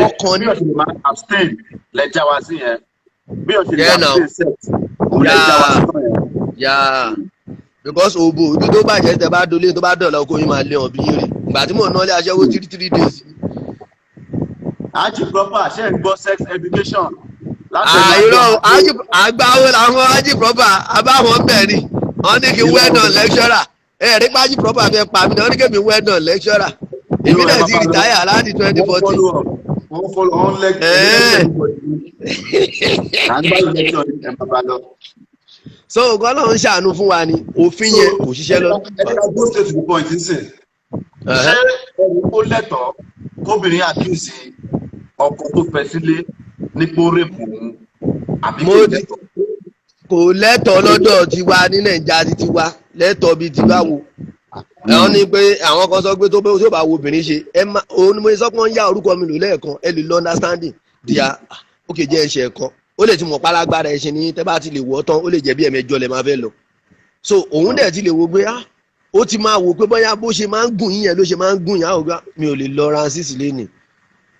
S4: ọkàn ní.
S2: lẹ́jà wá sí yẹn bí o ṣe lè
S4: abstain
S2: sex òun lẹ́jà wá sí
S4: yẹn. because òbò ibi tó bàjẹ́ tẹ bá dolé tó bá dọ̀là oko yín máa lé wọn bí yín rè ìgbà tí mò ń nọ́lé aṣẹ́wó 3 days.
S2: Aji proper ṣe ń gbọ́ sex education.
S4: Irọ́ àgbáwo làwọn Aji proper abáwọn bẹ̀rẹ̀ wọ́n ní kí well done lecturer rí Aji proper fẹ́ pa mí náà wọ́n ní kí mi well done lecturer èmi náà ti retire láti 2014.
S2: wọ́n fọlọ́ ọ́n lẹ́kẹ̀ẹ́
S4: so nǹkan náà ń ṣàánú fún wa ni òfin yẹn kò ṣiṣẹ́ lọ.
S2: ẹ̀ka go straight to the point nísìn ṣé ẹni ó lẹ́tọ̀ọ́ kóbìnrin àkíyèsí ọkọ tó fẹ́ sílé nípò rèpù àbí kò lẹ́tọ̀ọ́.
S4: kò lẹ́tọ̀ọ́ lọ́dọ̀ tiwa ní nàìjíríà ti wa lẹ́tọ̀ọ́ bíi tiwa wo ẹ̀wọ̀n ni pé àwọn kan sọ pé tó bá wo obìnrin ṣe òun ni mo sọ pé wọ́n yá orúkọ mi lò lẹ́ẹ̀kan ẹ lè lọ understanding díà ó kè jẹ́ ẹ̀ṣẹ̀ kan ó lè ti mọ̀ pálágbára ẹ̀ṣẹ̀ ní tẹ́ bá ti lè wọ́ tán ó lè jẹ́ bí ẹ̀mẹjọ lẹ̀ máa fẹ́ lọ so òun dẹ̀ ti lè wo pé ó ti máa wò pé bóyá bó ṣe máa ń gùn yín yẹn ló ṣe máa ń gùn yín àwògbá mi ò lè lọ round 6 lẹ́nìí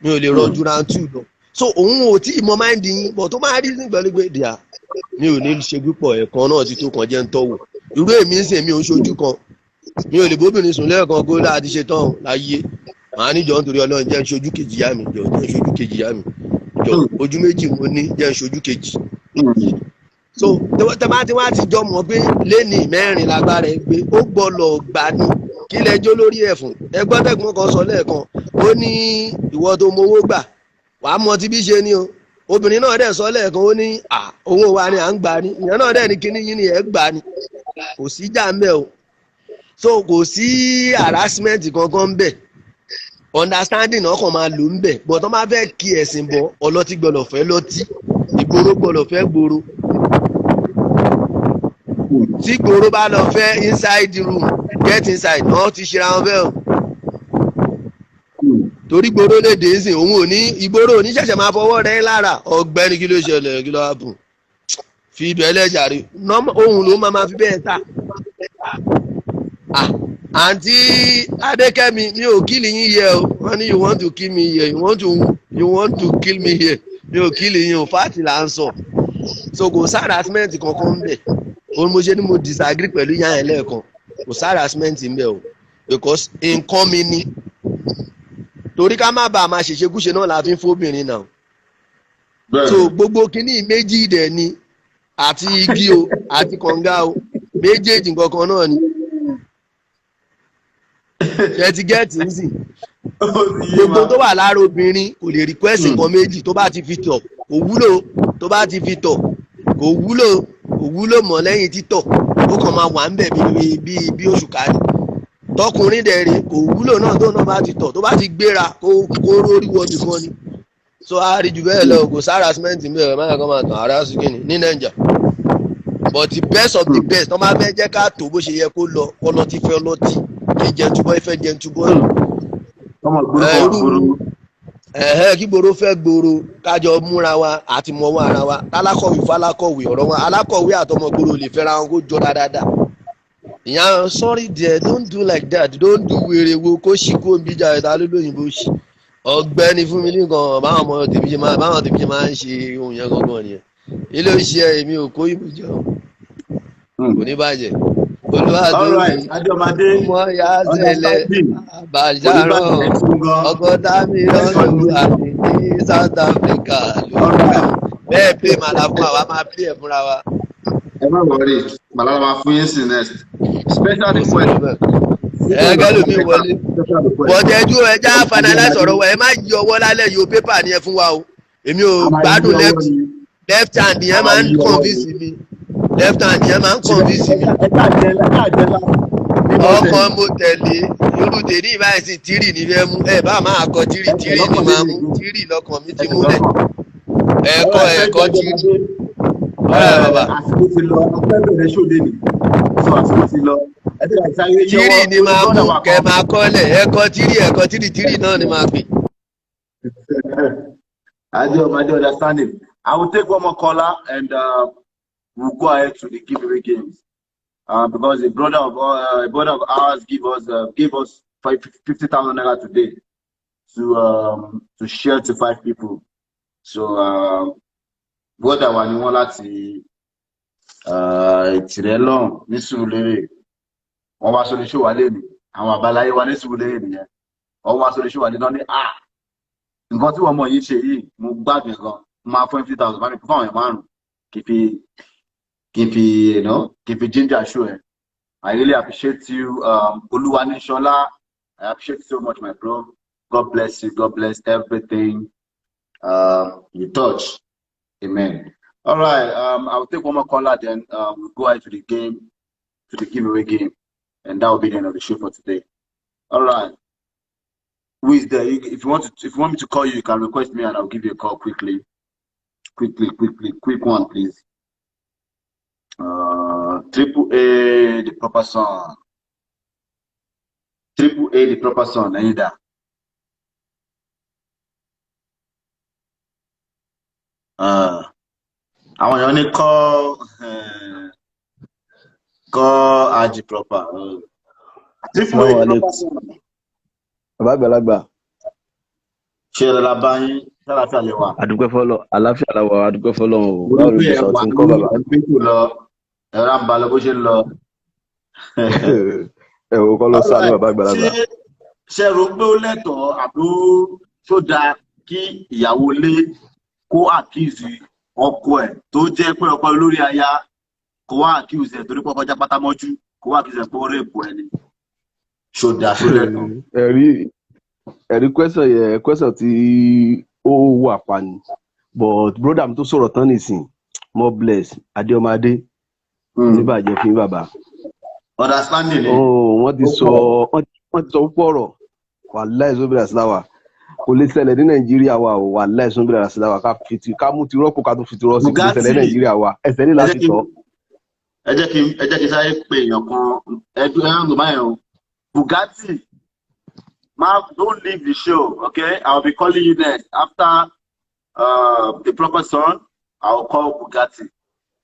S4: mi ò lè rọjú round 2 lọ so òun ò tí ì mọ máìndì yín bọ̀ tó máa rí ní pẹ̀lú pé díà mi ò ní ṣe púpọ̀ ẹ̀kan náà ti tó kan jẹ́ ń tọ́wò irú èmi ń sìn mi ò ń ṣojú kan mi ò lè bóbìnrin sùn lẹ́ẹ̀kan kó láti ṣe tán láyé màá níjọ nítorí Ọlọ́run jẹ́ ń ṣojú kejì yá mi jẹ́ ń ṣojú kejì yá mi jọ ojú méjì mo ní jẹ́ ń ṣojú kejì so tẹ́bá tí wọ́n á ti jọ mọ̀ pé lẹ́nì mẹ́rin lágbára ẹ gbé ó gbọ́dọ̀ gbà ní kí lẹ́jọ́ lórí ẹ̀fún ẹgbọ́n tẹ̀gbọ́n kan sọ lẹ́ẹ̀kan ó ní ìwọ tó mowó gbà wàá mọ tí bí ṣe ni o obìnrin náà dẹ̀ sọ lẹ́ẹ̀kan ó ní owó wa ni à ń gbà ní ìyẹn náà dẹ̀ ní kíní yín ni ẹ̀ gbà ní kò sí jà ń bẹ̀ o so kò sí harassment kankan ń bẹ̀ understanding náà kàn máa lò ń bẹ̀ but tó máa fẹ́ kí ẹ̀sìn bọ̀ ọlọ́tí gbọ́dọ̀ fẹ́ lọ́tí ìgboro gbọ́dọ̀ fẹ́ gboro tí gboro bá lọ fẹ́ inside room get inside náà ti ṣe ra wọn bẹ́ẹ̀ o torí gboro lè dé sí òun ò ní ìgboro òní ṣẹ̀ṣẹ̀ máa fọwọ́ rẹ̀ lára ọ̀gbẹ́ni kí ló ṣẹlẹ̀ kí ló happen fi ibẹ̀ lẹ́jàre ohun ló máa fi bẹ́ẹ̀ ta àǹtí Adékẹ́mi mi ò kílì yín yẹ o wọ́n ní you want to kill me here you want to kill me here mi ò kílì yín o fáàtì là ń sọ so kò harassment kankan ń bẹ̀ òun mo ṣe ni mo disagree pẹ̀lú yàn ẹ̀ lẹ́ẹ̀kan kò sí harassment ń bẹ o because nǹkan mi ni torí ká má bàa máa ṣèṣekúṣe náà la fi ń fóbìnrin náà so gbogbo kínní méjì dẹ̀ ni àti igi o àti kànga o méjèèjì nǹkan kan náà ni ṣe ti gẹ́ẹ̀tì nísìn gbogbo tó wà lára obìnrin kò lè request nǹkan méjì tó bá ti fi tọ̀ kò wúlò tó bá ti fi tọ̀ kò wúlò mọ́ lẹ́yìn títọ̀ ó kàn máa wà ń bẹ̀ bí oṣù kárí tọkùnrin dẹ̀ rè kò wúlò náà tó náà bá ti tọ̀ tó bá ti gbéra kó rórí wọ nìkan ni so a rí jù bẹ́ẹ̀ lọ kò sí harassment mi ẹ̀ máa kàn máa tàn ara sí kìnnì ní nàìjà but the best of the best tó máa fẹ́ jẹ́ ká tó bó ṣe yẹ kó lọ ọlọ́tí fẹ́ ọlọ́tí kí jẹntúbọ́ ìfẹ́ jẹntúbọ́ kí gbòòrò fẹ́ gbòòrò kájọ múra wa àti mọ̀wọ́ ara wa alákọ̀wé falákọ̀wé ọ̀rọ̀ wọn alákọ̀wé àtọmọ gbòòrò lè fẹ́ra wọn kó jọ dáadáa ìyá sorry there don't do like that don't do wèrè wo kó ṣì kó ń bíjà ìta lólóyìnbó ṣì ọ̀gbẹ́ni fún mi nìkan báwọn ọmọ tèmi ṣe máa ń ṣe ohun yẹn gangan nìyẹn ilé iṣẹ́ èmi ò kó ìbò jọ kò ní bàjẹ́ olùwàdùnmí ọmọ ya ṣẹlẹ̀ àbàṣàrọ̀ ọgọ́ta mílíọ̀nù àmì ní South Africa lórí bẹ́ẹ̀ play màlá fún wa máa play ẹ̀ fúnra wa.
S2: ẹ má wọrí màlá máa fún yín sí next special request.
S4: ẹgẹ́ lómi wọlé bọ̀dẹ̀jú ẹja finalize ọ̀rọ̀ wa ẹ má yí ọwọ́ lálẹ́ yóò pépà ni ẹ fún wa o èmi ò gbádùn left hand yẹn máa ń convince mi left hand yẹn máa ń convince mi ọkọ mo tẹ̀lé irú tèmi ìbáyìí sí tírì ní fẹ́ mú ẹ bá máa kọ tírì ní máa mú tírì lọ́kàn mi ti múlẹ̀ ẹ̀kọ́ tírì ọ̀rẹ́ bàbá. àsìkò ti lọ ọpẹ́ bẹ̀rẹ̀ ṣòde nì sọ àsìkò ti lọ. tírì ni máa mú kẹ máa kọ́lẹ̀ ẹ̀kọ́ tírì náà ni máa pè.
S2: I do understanding. I will take one more caller and we'll go ahead to the giveaway games. Because a brother of ours gave us 50,000 naira today to share to 5 people. So brother wa ni wọ́n láti Tirelon ní Surulere. Wọ́n wá sórí show wa leni. Àwọn àbáláyé wa ní Surulere nìyẹn. Wọ́n wá sórí show wa leni ní nǹkan tí wọ́n mọ̀ yìí ṣe yìí mo gbàgbé gan máa fún 50,000 bá mi fún àwọn márùn kì í fi ginger show ẹ. I really appreciate you, Oluwanishola. I appreciate you so much, my bro. God bless you. God bless everything you touch. Amen. All right. I'll take one more caller, then we'll go ahead to the giveaway game, and that will be the end of the show for today. All right. Who is there? If you want me to call you, you can request me and I'll give you a call quickly. Quick one, please. Triple A, the proper son. Triple A, the proper son. Aida. Àwọn èèyàn ní kọ́ Aji proper. Triple A, the proper son.
S5: Àgbàlagbà.
S2: Ṣé ẹ̀rọ bá yín ṣàlàfíà lè wà?
S5: Àdúgbò fọlọ́ àlàáfíà làwọ̀ àdúgbò fọlọ́ o. Báwo ló ṣe sọ tí ń kọ́ bàbá?
S2: Ẹ̀rọ ń balẹ̀ bó ṣe ń lọ.
S5: Ẹ wo kọ́ ló sá ní bàbá àgbàlagbà.
S2: Ṣé rò pé ó lẹ́tọ̀ọ́ àbí tó dáa kí ìyàwó ilé kó àkíyèsí ọkọ ẹ̀ tó jẹ́ pé ọkọ lórí aya kó wá àkíyèsí ẹ̀ torí pé ọkọ já pátá mọ́jú kó wá àkíyèsí ẹ̀ pé ó rè bù ẹ̀ ni. Ṣó dáa ṣó lẹ́tọ̀ọ́?
S5: Ẹ̀rí question tí ó wà pa ni but brother mi tó sọ̀rọ̀ tán nìsín more bless Adéọmọdé níbàjẹ́ fún bàbá.
S2: Understanding ni.
S5: Wọ́n ti sọ púpọ̀ ọ̀rọ̀ wàláì sóbìrì àsìláwà kò lè ṣẹlẹ̀ ní Nàìjíríà wa o wàláì sóbìrì àsìláwà ká mú ti rọ́pò ká tó fi ti rọ́ sí kò lè ṣẹlẹ̀ ní Nàìjíríà wa ẹsẹ̀ ní láti sọ.
S2: Ẹ jẹ́ kí sáré pé èèyàn kan ẹ̀rọ máa yẹn o Bugatti. Don't leave the show, okay? I'll be calling you next. After the proper son, I'll call Bugatti.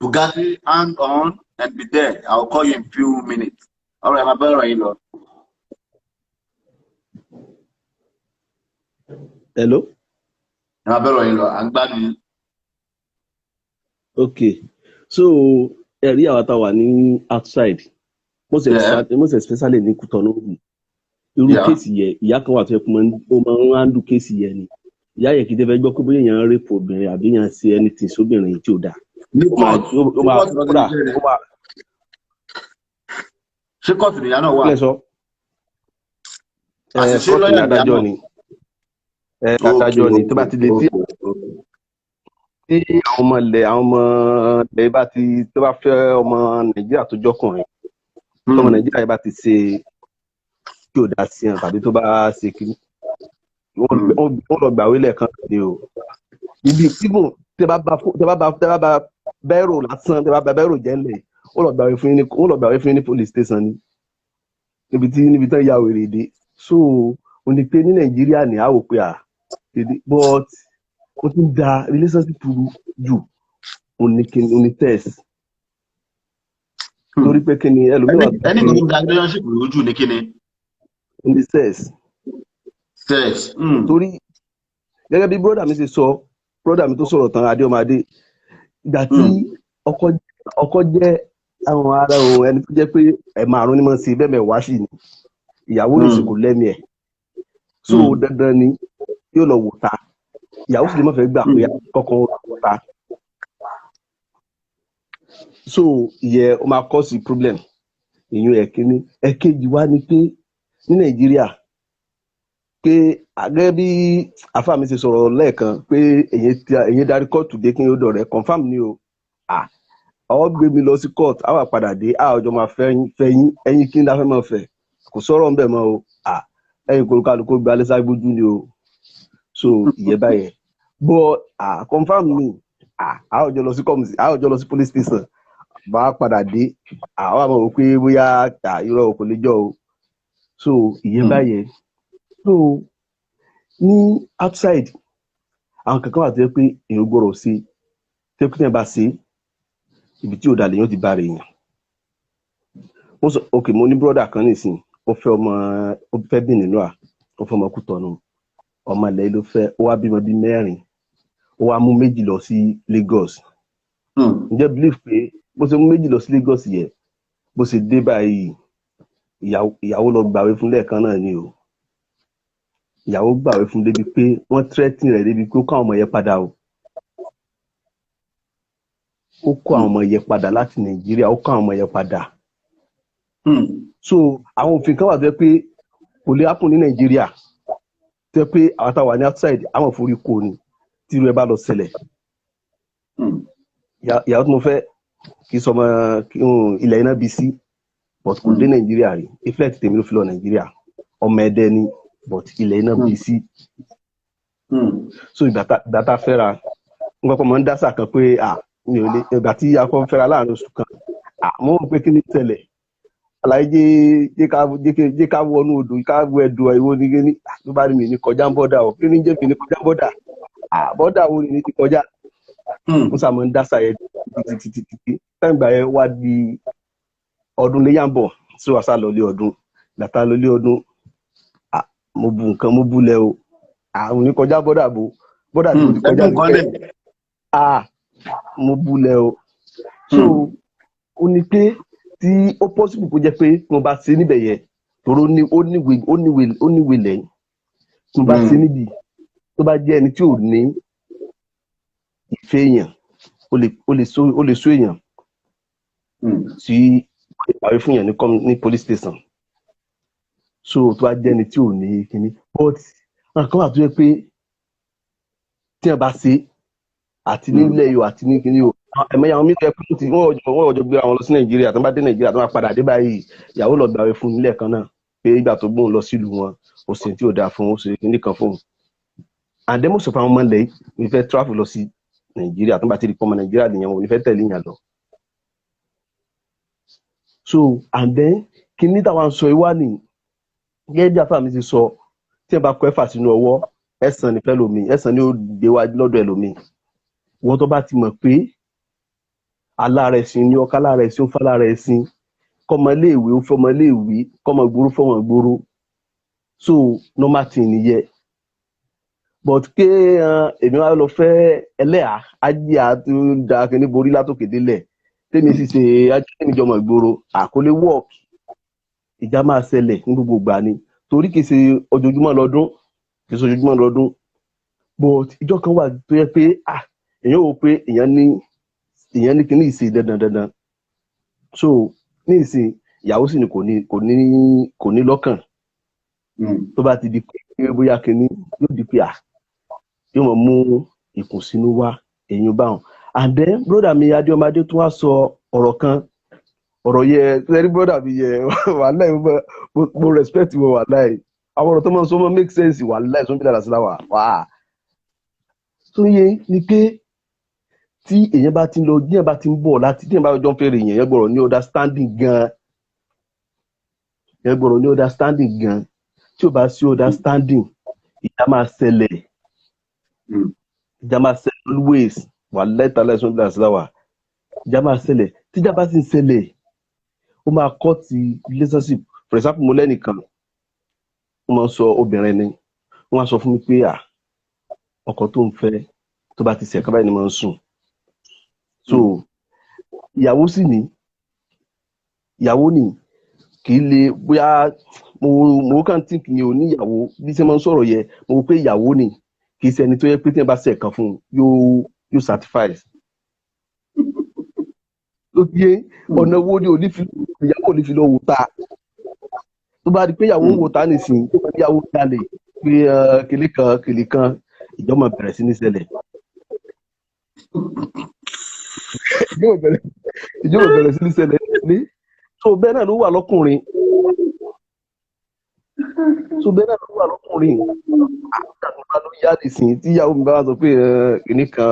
S2: Bugatti, hang on and be there. I'll call you in a few minutes. All right, my brother, you know.
S5: Hello?
S2: My brother, you know, I'm glad.
S5: Okay. So, ẹ̀rí àwọn tá wà ní outside. most especially ní Kútọ̀nù irú kéèsì yẹn ìyá kan wà tó yẹ kó ó máa ń handle kéèsì yẹn ni ìyá yẹn kì í tẹ́ fẹ́ gbọ́ pé bóyá èèyàn rape obìnrin àbí èèyàn ṣe anything sóbìnrin tí ò dáa ó máa kúrà ó máa.
S2: ṣé kóòtù nìyá náà wà?
S5: kílẹ̀ sọ kóòtù ní adájọ́ ni tó bá ti lè tí àwọn ọmọ ilẹ̀ bá ti tó bá fẹ́ ọmọ Nàìjíríà tó jọkùnrin tọmọ Nàìjíríà bá ti ṣe kí o dá sí hàn tàbí tó bá ṣe kí wọ́n lọ gbàwé lẹ́ẹ̀kan ni o ibi ìbùn tẹ bá bá bẹ́rò lásán tẹ bá bá bẹ́rò jẹ́lẹ̀ wọ́n lọ gbàwé fún yín ní police station ni níbi tán ya wèrè dé so o ní pé ní Nàìjíríà ní àwò pé but o ti ń da relationship jù o ní test torí pé kí ni ẹlòmíràn
S2: ẹni tó ń da relationship lójú ní kí ni
S5: ní sex torí gẹ́gẹ́ bí brọ́dà mi ṣe sọ brọ́dà mi tó sọ̀rọ̀ tán Adéọmọdé ìgbà tí ọkọ jẹ́ àwọn ará ohun ẹni tó jẹ́ pé márùn ní mọ̀ sí bẹ́ẹ̀ mẹ́wàá sì ni ìyàwó nìsín kò lẹ́mí ẹ̀ so dandan ni yóò lọ wò ta ìyàwó sì lè má fẹ́ gbà pé kọ́kọ́ wò ta so ìyẹn ó máa cause problem ìyún ẹ̀kíní ẹ̀kejì wá ni pé ní Nàìjíríà pé gẹ́gẹ́ bí àfáà mi ṣe sọ̀rọ̀ lẹ́ẹ̀kan pé èyí darí kóòtù dé kí n yóò dọ̀rẹ́ confam ni o àwọn gbé mi lọ sí court àwọn àpàdà dé ọjọ́ máa fẹ́yìn ẹ̀yìn kí n dáfẹ́ máa fẹ́ kò sọ̀rọ̀ ń bẹ̀ mọ́ o ẹ̀yìn kólúkálukú gba alẹ́sà gbójú ni o so ìyẹn báyẹn but confam ni àwọn ọjọ́ lọ sí police station bá a padà dé àwọn àmọ́ wò pé bóyá irọ́ kò lè jọ o so ìyẹn báyẹn so ní outside àwọn kankan wà tó yẹ pé èèyàn gbọ́dọ̀ ṣe tẹ́kùtẹ́ bá ṣe ibi tí ò dalẹ̀ yóò ti bá rẹ̀ yàn ok mo ní brọ́dà kan nìsín ó fẹ́ bí nínú ó fẹ́ ọmọ Kútọ̀nù ọmọ ilẹ̀ ló fẹ́ ó wá bímọ bí 4 ó wá mú 2 lọ sí Lagos ǹjẹ́ believe pé bó ṣe mú 2 lọ sí Lagos yẹ bó ṣe dé báyìí ìyàwó lọ gbàwé fún lẹ́ẹ̀kan náà ni o ìyàwó gbàwé fún débi pé wọ́n threatening rẹ̀ débi pé ó kó àwọn ọmọ yẹn padà o ó kó àwọn ọmọ yẹn padà láti Nàìjíríà ó kó àwọn ọmọ yẹn padà so àwọn òfin kan wà tó yẹ pé kò lè happen ní Nàìjíríà tó yẹ pé àwọn táwa ní outside àwọn òfin orí kò ní tí irú ẹ bá lọ ṣẹlẹ̀ ìyàwó tí mo fẹ́ kì í sọmọ ilẹ̀ iná bí sí but kò dé Nàìjíríà rí ìfẹ́ ti tèmi ló fi lọ Nàìjíríà ọmọ Ẹdẹ ni but ilẹ̀ iná bí sí so ìgbà tá a fẹ́ra nǹkan kan máa ń dásà kan pé mi ò lè ìgbà tí a kọ́ fẹ́ra láàrin oṣù kan mo rò pé kí ni tẹ̀lẹ̀ àlàyé jẹ́ ká wọnú odò ká wọ ẹ̀dùn ìwọ ní kí ni tó bá rí mi ní kọjá ń bọ́dà o kí ni jẹ́ fi ní kọjá bọ́dà bọ́dà wo ni ti kọjá mo sàmọ́ ń dásà yẹn títí táìgbà yẹn wá di ọdún léyà ń bọ̀ sí wàsá lọlé ọdún gbàtà lọlé ọdún mo bu nǹkan mo bulẹ̀ o àwọn ní kọjá bọ́dà bọ́dà tó ti kọjá níbẹ̀ mo bulẹ̀ o so ó ní pé tí ó possible kó jẹ́ pé mo bá ṣe níbẹ̀ yẹn tòró ó níwèé lẹ́yìn mo bá ṣe níbi tó bá jẹ́ ẹni tí ò ní ìfẹ́ èèyàn ó lè sọ èèyàn sí ìpàwé fún èèyàn ní police station so tó bá jẹ́ ẹni tí ò ní kíní but nǹkan wà tó yẹ pé tí wọ́n bá ṣe àti nílẹ̀ yóò àti ní kíní o ẹ̀mẹ́yà àwọn mílíọ̀nù ẹ̀kú tí wọ́n ọjọ́ gbé àwọn lọ sí Nàìjíríà tó bá dé Nàìjíríà tó bá padà dé báyìí ìyàwó lọ gbàwé fún nílẹ̀ kan náà pé ìgbà tó gbóhùn lọ sílùú wọn ó sì tí ò dáa fún ó sì kíní kan fún un and then most of àwọn ọmọ ilẹ̀ yìí fẹ́ travel lọ sí Nàìjíríà tó bá ti di pọ́ ọmọ Nàìjíríà nìyẹn wọn ò ní fẹ́ tẹ̀lé ìyàn lọ so and then kíní táwọn sọ ìwá nìyí gẹ́gẹ́ bí afá mi ti sọ tí ẹ bá kọ ẹ̀fà sínú ọwọ́ ẹ̀sán ní fẹ́lómi ẹ̀sán ní ó dé wájú lọ́dọ̀ ẹlòmíì wọ́n tó bá ti mọ̀ pé alára ẹ̀sìn ní ọkà lára ẹ̀sìn ó fálára ẹ̀sìn kọ́mọ iléèwé ó fọmọ iléèwé kọ́mọ gbòòrò fọmọ gbòòrò so normal thing nìyẹn but ké èmi wá lọ fẹ́ ẹlẹ́à ajé àti da kíní borí látòkè délẹ̀ tẹ́mi sì ṣe ajé níjọmọ̀ ìgboro àkọlé work ìjà máa ṣẹlẹ̀ ní gbogbo ìgbà ni torí kì í ṣe ojoojúmọ́ lọ́dún but ìjọ kan wà tó yẹ pé èèyàn wò pé èèyàn ní kíní ìsìn dandan so ní ìsìn ìyàwó sì ni kò ní lọ́kàn tó bá ti di pé bóyá kíní yóò di pé yóò mọ̀ mú ìkùnsínú wá èèyàn báwọn and then brother mi Adéọmọdé tún wá sọ ọ̀rọ̀ kan ọ̀rọ̀ yẹ lẹ́rí brother mi yẹ wàláì mo respect wọn wàláì àwọn ọ̀rọ̀ tó máa ń sọ mọ́ make sense wàláì sọ ń bí dára sí láwà wà tó yẹ ni pé tí èèyàn bá ti ń lọ díẹ̀ bá ti ń bọ̀ láti díẹ̀ bá jọ ń fẹ́rẹ̀ yẹn gbọ́dọ̀ ní understanding gan tí ò bá sí understanding ìjà máa ṣẹlẹ̀ always wàláì tààlà ìsọ̀rọ̀ bí dára sí láwà ìjà máa ṣẹlẹ̀ tíjà bá sì ń ṣẹlẹ̀ ó máa kọ́ ti relationship for example mo lẹ́nìkan ó máa ń sọ obìnrin ni wọ́n á sọ fún mi pé ọkọ tó ń fẹ́ tó bá ti ṣe ẹ̀ka báyìí ni máa ń sùn so ìyàwó ni kì í lè bóyá mo kàn tí kì í ò ní ìyàwó bí ṣe máa ń sọ̀rọ̀ yẹ mo wò pé ìyàwó ni kì í ṣe ẹni tó yẹ pé tí wọ́n bá ṣe ẹ̀kan fún un yóò satisfy ló yé ọ̀nà wo ni ìyàwó ò ní fi lọ wò ta tó bá di pé ìyàwó ń wò ta nìsín tó bá ìyàwó jalè pé kìlì kan ìjọba bẹ̀rẹ̀ sí ní ṣẹlẹ̀ ìjọba bẹ̀rẹ̀ sí ní ṣẹlẹ̀ ní so bẹ́ẹ̀ náà ló wà lọ́kùnrin àgbà ló yá nìsín tí ìyàwó mi bá wà sọ pé kìnìkan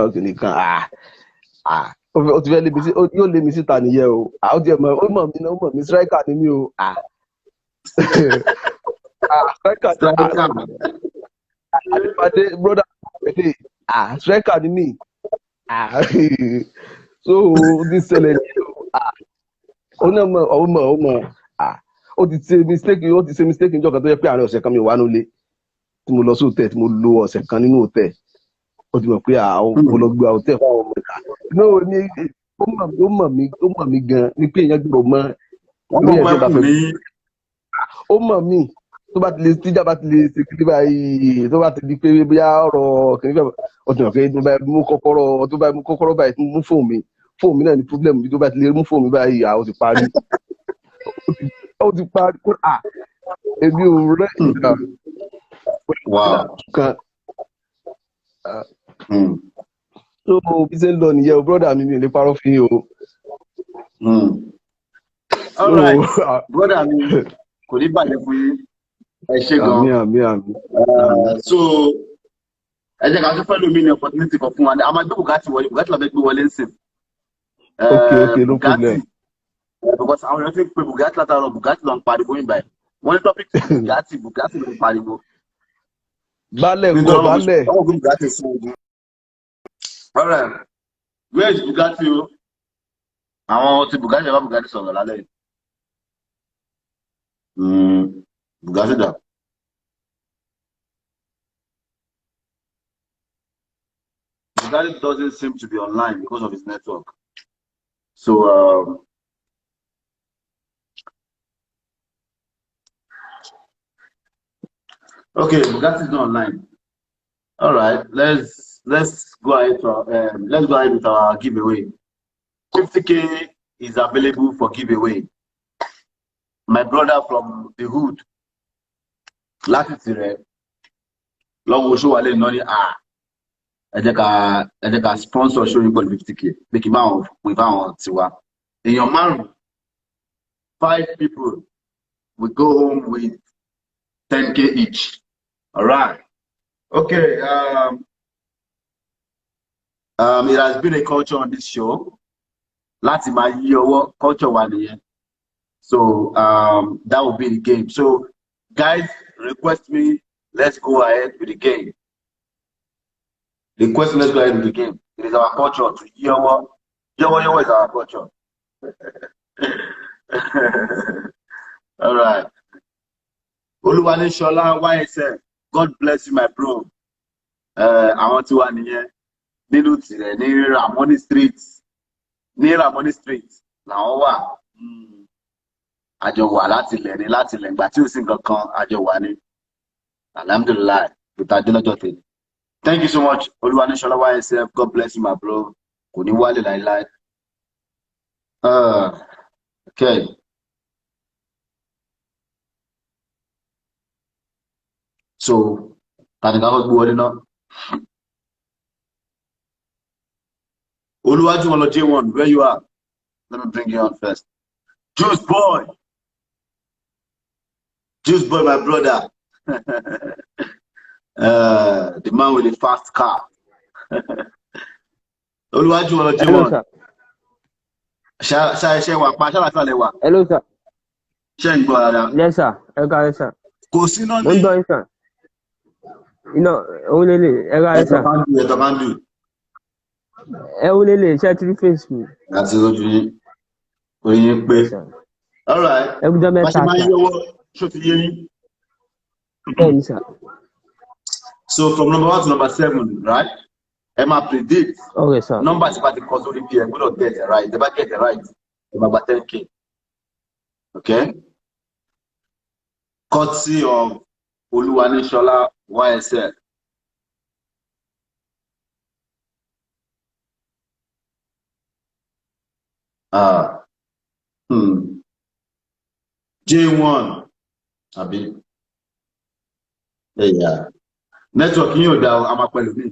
S5: ó ti fẹ́ lé mi sí yóò lé mi síta nìyẹn o ó ti mọ̀ ó mọ̀ mí striker ni mí o striker àdìpàdé brother striker ni mí so ní ṣẹlẹ̀ ní ó náà mọ̀ ó ti ṣe mistake níjọ́ kan tó yẹ pé àárín ọ̀sẹ̀ kan mi wà nílé tí mo lọ sí hòtẹ́ẹ̀ tí mo lo ọ̀sẹ̀ kan nínú hòtẹ́ẹ̀ ó ti mọ̀ pé mo lọ gbé hòtẹ́ẹ̀ fún àwọn ọmọ ìta náà ní ó mọ̀ mí gan ní pé èèyàn gbọ́dọ̀ mọ orí ẹ̀jẹ̀ bá fẹ́ ó mọ̀ mí tó bá ti lè tíjà bá ti lè ṣe kí báyìí tó bá ti di pé bóyá ọ̀rọ̀ kìíní fẹ́ ọdún ọ̀kẹ́ tó bá mú kọ́kọ́rọ́ báyìí mú fóònù mi náà ní problem bí tó bá ti lè mú fóònù mi báyìí ó ti parí kó èmi ò rẹ́ ìgbà kan so bí ṣe ń lọ nìyẹn o brother mi ò lè parọ́ fi o.
S2: all right brother mi kò ní bàjẹ́ fún yín ẹ ṣe gan.
S5: àmì.
S2: so ẹ jẹ́ ká tún fẹ́ lómi ní opportunity kan fún wa a máa gbé Bugatti wọlé Bugatti la fẹ́ gbé wọlé ń sìn.
S5: okay no problem.
S2: because àwọn èèyàn ti ń pe Bugatti látàrọ Bugatti ló ń pariwo yín báyìí wọ́n ní topic Bugatti ló ń pariwo.
S5: balẹ̀ gbọ́ balẹ̀.
S2: all right where is Bugatti o àwọn ti Bugatti bá Bugatti sọ̀rọ̀ lálẹ́ yìí. Bugatti dà. Bugatti doesn't seem to be online because of his network. So okay, Bugatti is not online. All right, let's go ahead with our giveaway. 50K is available for giveaway. My brother from the hood, láti tirẹ̀ lọ́wọ́ oṣù wà lẹ́nu náà ní ẹ jẹ́ ká sponsor show yín pẹ̀lú 50K pé kí n bá wọn pè fáwọn tiwa. Èèyàn 5 people will go home with 10K each. All right. Okay. It has been a culture on this show. Láti máa yí ọwọ́ culture wà nìyẹn. So that will be the game. So guys, request me. Let's go ahead with the game. Request me. Let's go ahead with the game. It is our culture to yí ọwọ́. Yọ́wọ́ is our culture. All right. Olúwalé Ṣọlá YSL. God bless you, my bro. Àwọn tí wà nìyẹn nínú tirẹ̀ ní Ramoni Street làwọn wà. àjọ wà láti ilẹ̀ ní láti ilẹ̀ ìgbà tí ò sí nǹkan kan àjọ wà ní alhamdulilayi ìtàdé lọ́jọ́ tèmi. Thank you so much Olúwaníṣọlá YSF, God bless you my bro, kò ní wálé láíláí. Okay. So tani ká kọ́ gbé wọlé náà. Olúwájúwọlọ J1, where you are? Let me bring you on first. Juice boy, my brother. The man with the fast car. Olúwájúwọlọ
S6: Hello,
S2: J1.
S6: sir.
S2: Ṣe wà pa ṣáláṣá lẹ wà.
S6: Hello, sir.
S2: Ṣé ń gbọ́ ara?
S6: Yes, sir. Ẹ káalẹ́, sir.
S2: Kò sí náà
S6: Mo ń
S2: ní
S6: gbọ́ yín, sir. Iná òun lélẹ̀ ẹ káalẹ́, sir.
S2: ẹ̀tọ́ bá ń dù.
S6: Ẹ òun lélẹ̀ ṣé ẹ ti rí face mi.
S2: Àti ojú yín, orí yín pé.
S6: Yes, sir.
S2: All right.
S6: Ẹ kújọ́
S2: Bá ṣe
S6: mẹ́ta,
S2: máa ń
S6: sir.
S2: yọwọ́ ṣó ti yé yín.
S6: Bẹ́ẹ̀ ni, sir.
S2: So from number 1 to number 7, right? Ẹ máa predict.
S6: Okay, sir.
S2: Number ti bá ti kọ sórí bí ẹ gbọ́dọ̀ get it right. Ẹ bá get it right, ẹ máa gba 10K. Okay? Courtesy of Olúwaníṣọlá YSF. J1 àbí ẹ̀yà network yín ò dá o, a máa pẹ̀lú mi.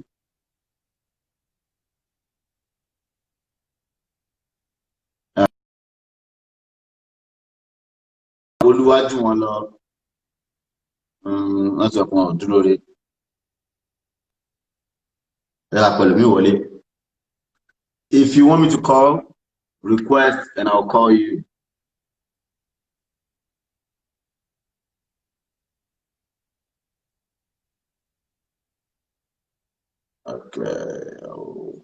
S2: Olúwájú wọn lọ network wọn ò dúró re. Ẹ ra pẹ̀lú mi wọlé. If you want me to call, request and I'll call you. Okay. Oh.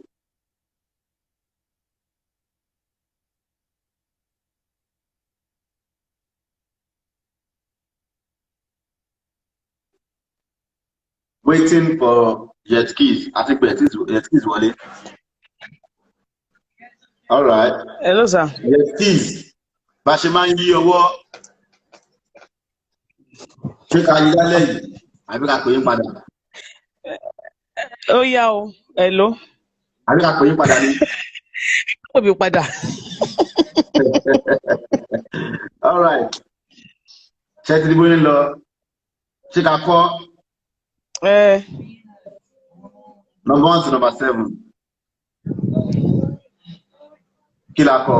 S2: Waiting for Jetskis. I think Jetskis wọlé. All right.
S7: Hello, sir.
S2: Jetskis. Bá ṣe máa ń yí ọwọ́. Ṣé ká yí lálẹ́ yìí? Àbí ká pè yín padà?
S7: Ó yá o. Hello.
S2: Àbí ká pè yín padà ní?
S7: Ó bí padà.
S2: All right. Ṣé ti di bóyá ń lọ? Ṣé ká kọ́? Number 1 to number 7. Kí la kọ?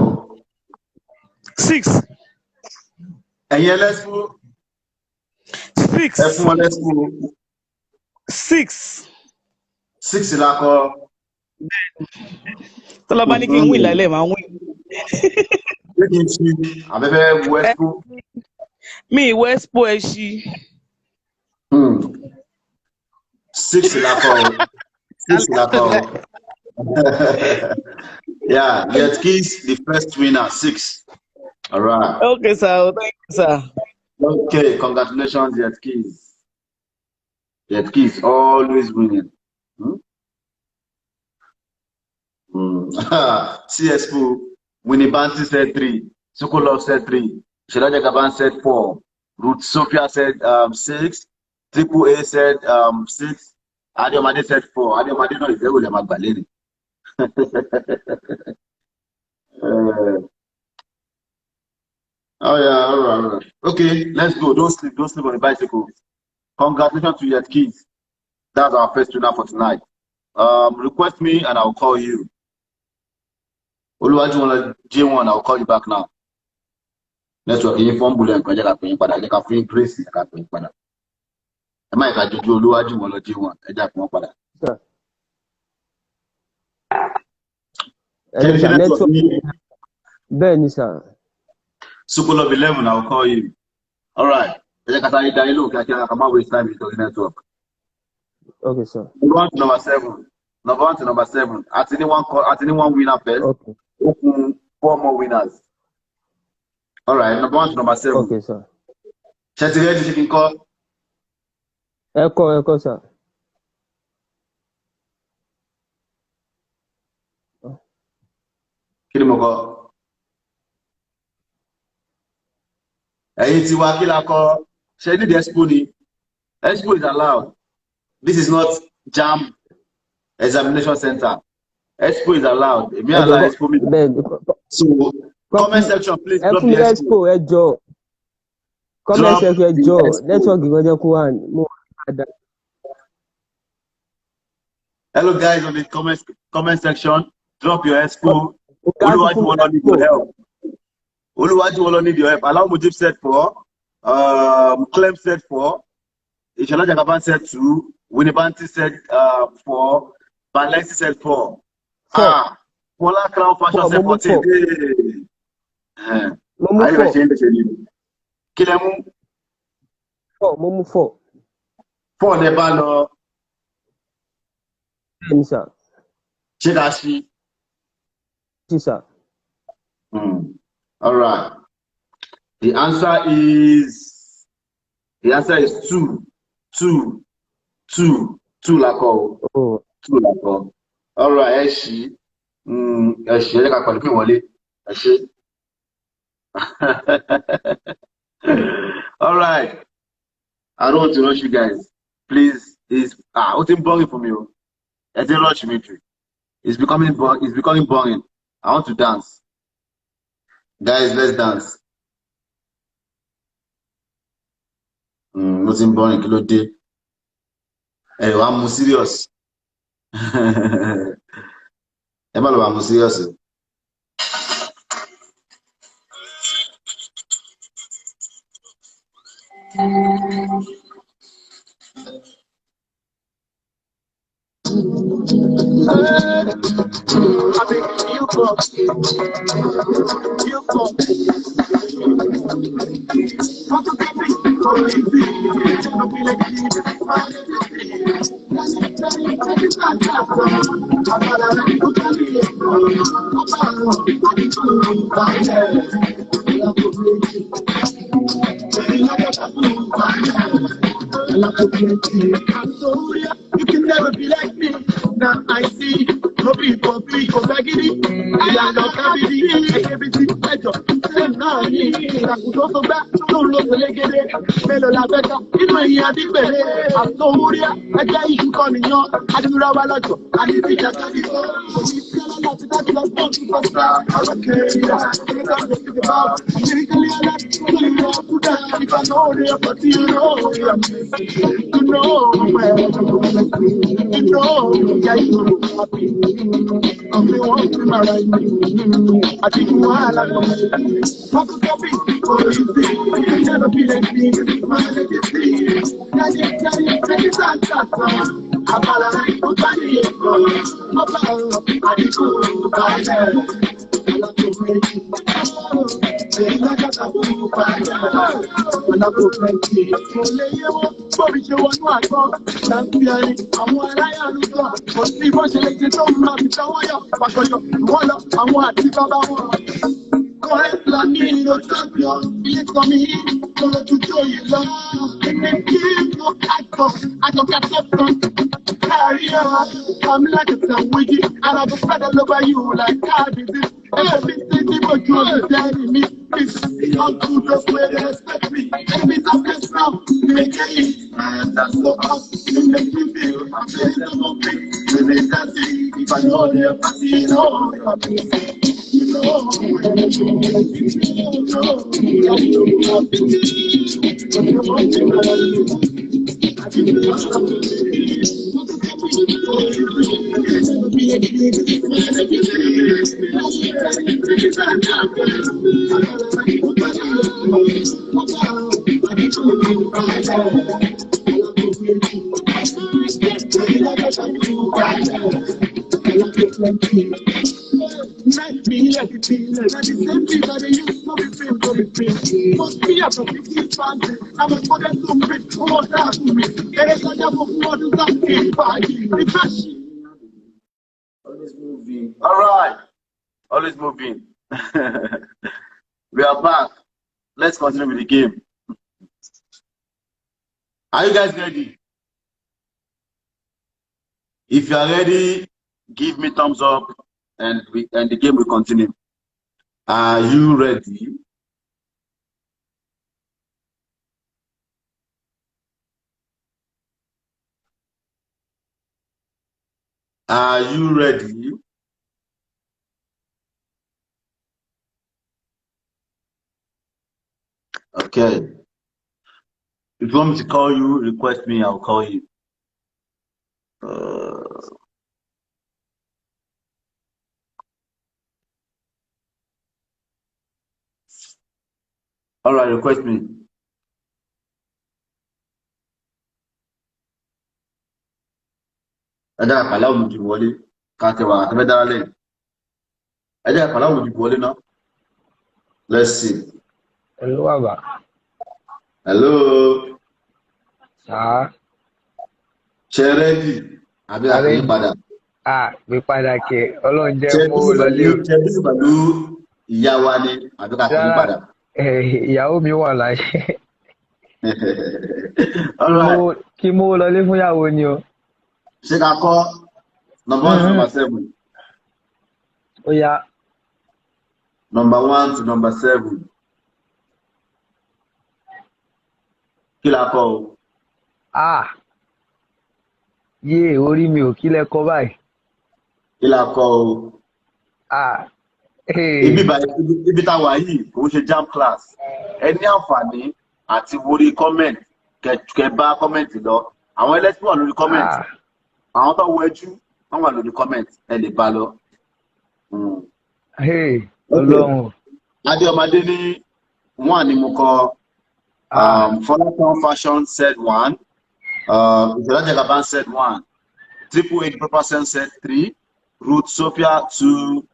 S7: 6.
S2: Ẹ̀yin ẹlẹ́sùn.
S7: 6.
S2: Ẹ fún wọn lẹ́sùn.
S7: 6.
S2: 6 la kọ.
S7: Tọ́lá bá ní kí n wí ìlàlẹ̀ máa wí.
S2: Ṣé kí n ṣí abẹ́fẹ́ wẹ́sùn?
S7: Mi ìwé expo ẹ ṣí.
S2: 6 la kọ. 6 la kọ. Yeah, Jetskis, the first winner, 6. All right.
S7: Okay, sir. Thank you, sir.
S2: Okay, congratulations, Jetskis. Jetskis always winning. CSPO, Winnie Banty said 3. Sokolov said 3. Shiraja Gaban said 4. Ruth Sophia said 6. Triple A said 6. Adiomade said 4. Adiomade no is there with Magbalene. Oh yeah, all right. Okay, let's go. Don't sleep on the bicycle. Congratulations to Jetskis. That's our first winner for tonight. Request me and I'll call you. Olúwájúwọlọ J1, I'll call you back now. Network yín fọ́n bulẹ̀ nǹkan jẹ́ ká pè yín padà, jẹ́ ká fún yín grace ká pè yín padà. Ẹ má ìka jojú Olúwájúwọlọ J1, ẹ jà pè wọ́n padà.
S6: Bẹ́ẹ̀ ni, sir.
S2: Sokolov 11, I'll call you. All right. Ẹ jẹ́ ká sáré dá yín lóhùn kíákíá, ká má waste time because network.
S6: Okay, sir.
S2: Number 1 to number 7. Number 1 to number 7. At any one winner first.
S6: Okay.
S2: Open 4 more winners. All right. Number 1 to number 7.
S6: Okay, sir.
S2: Ṣé ti ready ṣe kí n kọ́?
S6: Ẹ kọ́, sir.
S2: Kí ni mo kọ? Ẹ̀yin tiwa kí la kọ? Ṣé ní the expo ni? Expo is allowed. This is not JAMB examination center. Expo is allowed. Èmi
S6: Ẹ
S2: allow
S6: jọ̀ọ́
S2: expo mi.
S6: bẹ́ẹ̀
S2: So comment section please
S6: ẹ
S2: drop
S6: fún
S2: the
S6: mi
S2: expo.
S6: expo ẹ jọ̀ọ́. Comment
S2: Drop
S6: section ẹ
S2: the
S6: jọ̀ọ́.
S2: expo.
S6: Network kan jẹ́ kó wà mo dáadáa.
S2: Hello guys on the comment section. Drop your expo.
S6: Ọ̀gá ti fún mi
S2: Oluwajuwolo need your help. Oluwajuwolo need your help. Allow Mujib said 4. Clem said 4. Ishala Jagaban said 2. Winibanti said 4. Balensi said 4.
S6: 4.
S2: Bola Crown Fashion said 14.
S6: Mo mú 4.
S2: Kí lẹ mú?
S6: 4. Mo mú 4.
S2: 4 lẹ bá lọ.
S6: Bẹ́ẹ̀ni sà.
S2: Ṣé ká ṣí?
S6: Sí sà.
S2: All right. The answer is 2. 2 la kọ.
S6: Oh.
S2: 2 la kọ. All right, ẹ ṣí. Ẹ ṣí ẹ jẹ́ ká pẹ̀lú pé wọlé. Ẹ ṣí. All right. I don't want to rush you guys. Please, it's boring for me. I didn't rush me too. It's becoming boring. I want to dance. Guys, let's dance. Nothing boring, kí ló dé. I'm serious. I'm serious.
S1: You can never be like me. Now I see no people raggedy. I am not happy. Everything better. Now he could also back to look the legate. Melo la better. You know he had it better. I'm so worried. I tell you coming on. I do not want to. I need to get that. I'm like a sandwich, and I go spread all over you like cardigan. Everything but you understand me. This young good just where they respect me. Every time they stop, they get it. And that's so hot. You make me feel I'm saying I'm okay. You make that thing. If I know they're passing, you
S2: Always moving. All right. Always moving. We are back. Let's continue with the game. Are you guys ready? If you are ready, give me thumbs up and the game will continue. Are you ready? Are you ready? Okay. If you want me to call you, request me, I'll call you. All right, request me. Ẹjẹ́ àpàlà òmùdí wọlé káàkiri àtẹ́fẹ́ dára lẹ́yìn. Ẹjẹ́ àpàlà òmùdí wọlé náà. Let's see.
S3: Hello, bàbá.
S2: Hello.
S3: Sà.
S2: Ṣé rẹ́dì? Àbí àpèyí padà?
S3: Gbé padà kẹ̀. Ọlọ́run jẹ́ mú lọlé o.
S2: Ṣé bí pẹ̀lú ìyá wa ni àbí àpèyí padà?
S3: Ìyàwó mi wà láyé.
S2: All right.
S3: Kí mú lọlé fún ìyàwó ni o.
S2: Ṣé ká kọ́ number 1 to number 7?
S3: Ó yá.
S2: Number 1 to number 7. Kí la kọ́ o?
S3: Yé orí mi ò kí lẹ́kọ́ báyìí.
S2: Kí la kọ́ o? Ibi tá wà yìí kò ń ṣe jam class. Ẹ ní àǹfààní àti wọrí comment kẹ bá comment lọ. Àwọn ẹlẹ́sìn wà lórí comment. Àwọn tó wẹjú wọ́n wà lórí comment ẹ lè bá lọ.
S3: Ọlọ́run.
S2: Adéọmọdé ní 1 ni mo kọ. Fọlákan Fashion said 1. Ìjọba Gaban said 1. 888 Propersen said 3. Ruth Sophia 2.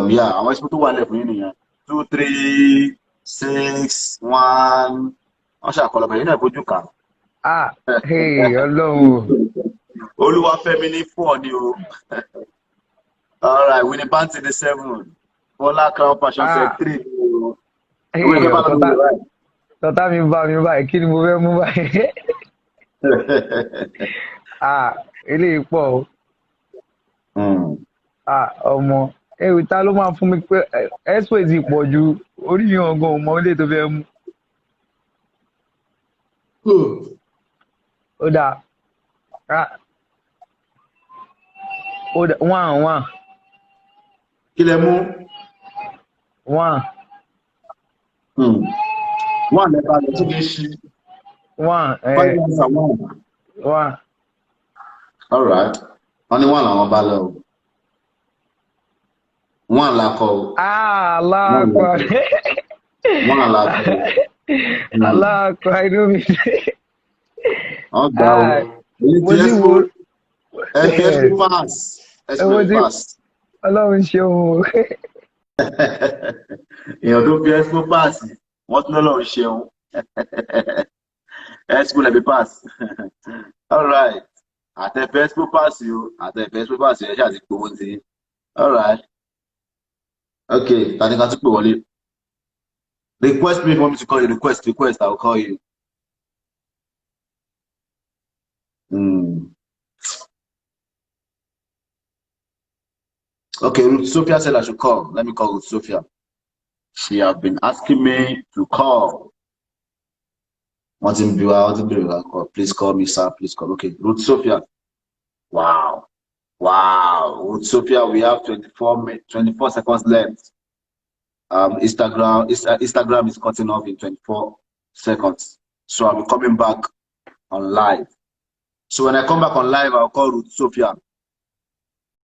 S2: Yeah, àwọn ẹ̀sìn tó wà lẹ́fún yín nìyẹn. 2, 3, 6, 1. Wọ́n ṣàkọlọ̀ bẹ̀rẹ̀ náà bójú kà.
S3: Ọlọ́run.
S2: Olúwafẹ́mi ní 4 ni o. All right, Winnie Banty ní 7. Fọlákan Fashion said 3.
S3: Tọ́tà mi bá mi báyìí, kí ni mo fẹ́ mú báyìí? Eléyìí pọ̀ o. Ọmọ ẹ̀rù ta ló máa fún mi pé expo ti pọ̀ ju orí mi ọ̀gán ọmọ ilé tó fẹ́ mú. Ó dáa. One.
S2: Kí lẹ mú?
S3: 1.
S2: 1 lẹ́bàá lọ sí kí ṣí.
S3: 1. 1.
S2: All right. Wọ́n ní 1 làwọn bá lọ. 1 lakọ o.
S3: Aláàkọ́.
S2: 1 lakọ.
S3: Aláàkọ́ inú mi.
S2: Wọ́n gbà o.
S3: Mo ní wo.
S2: Expo pass.
S3: Ọlọ́run ṣeun o.
S2: Èèyàn tó fi expo pass wọ́n tún lọ́lọ́run ṣeun. Expo lẹ́bi pass. All right. Àtẹ̀fẹ́ expo pass yìí àtẹ̀fẹ́ expo pass yìí ẹ ṣáà ti gbowó ti. All right. Okay, tani ká tún pè wọlé. Request me if you want me to call you. Request, I will call you. Okay, Ruth Sophia said I should call. Let me call Ruth Sophia. She have been asking me to call. Please call me, sir. Please call. Okay, Ruth Sophia. Wow. Ruth Sophia, we have 24 seconds left. Instagram is cutting off in 24 seconds. So I'll be coming back on live. So when I come back on live, I'll call Ruth Sophia.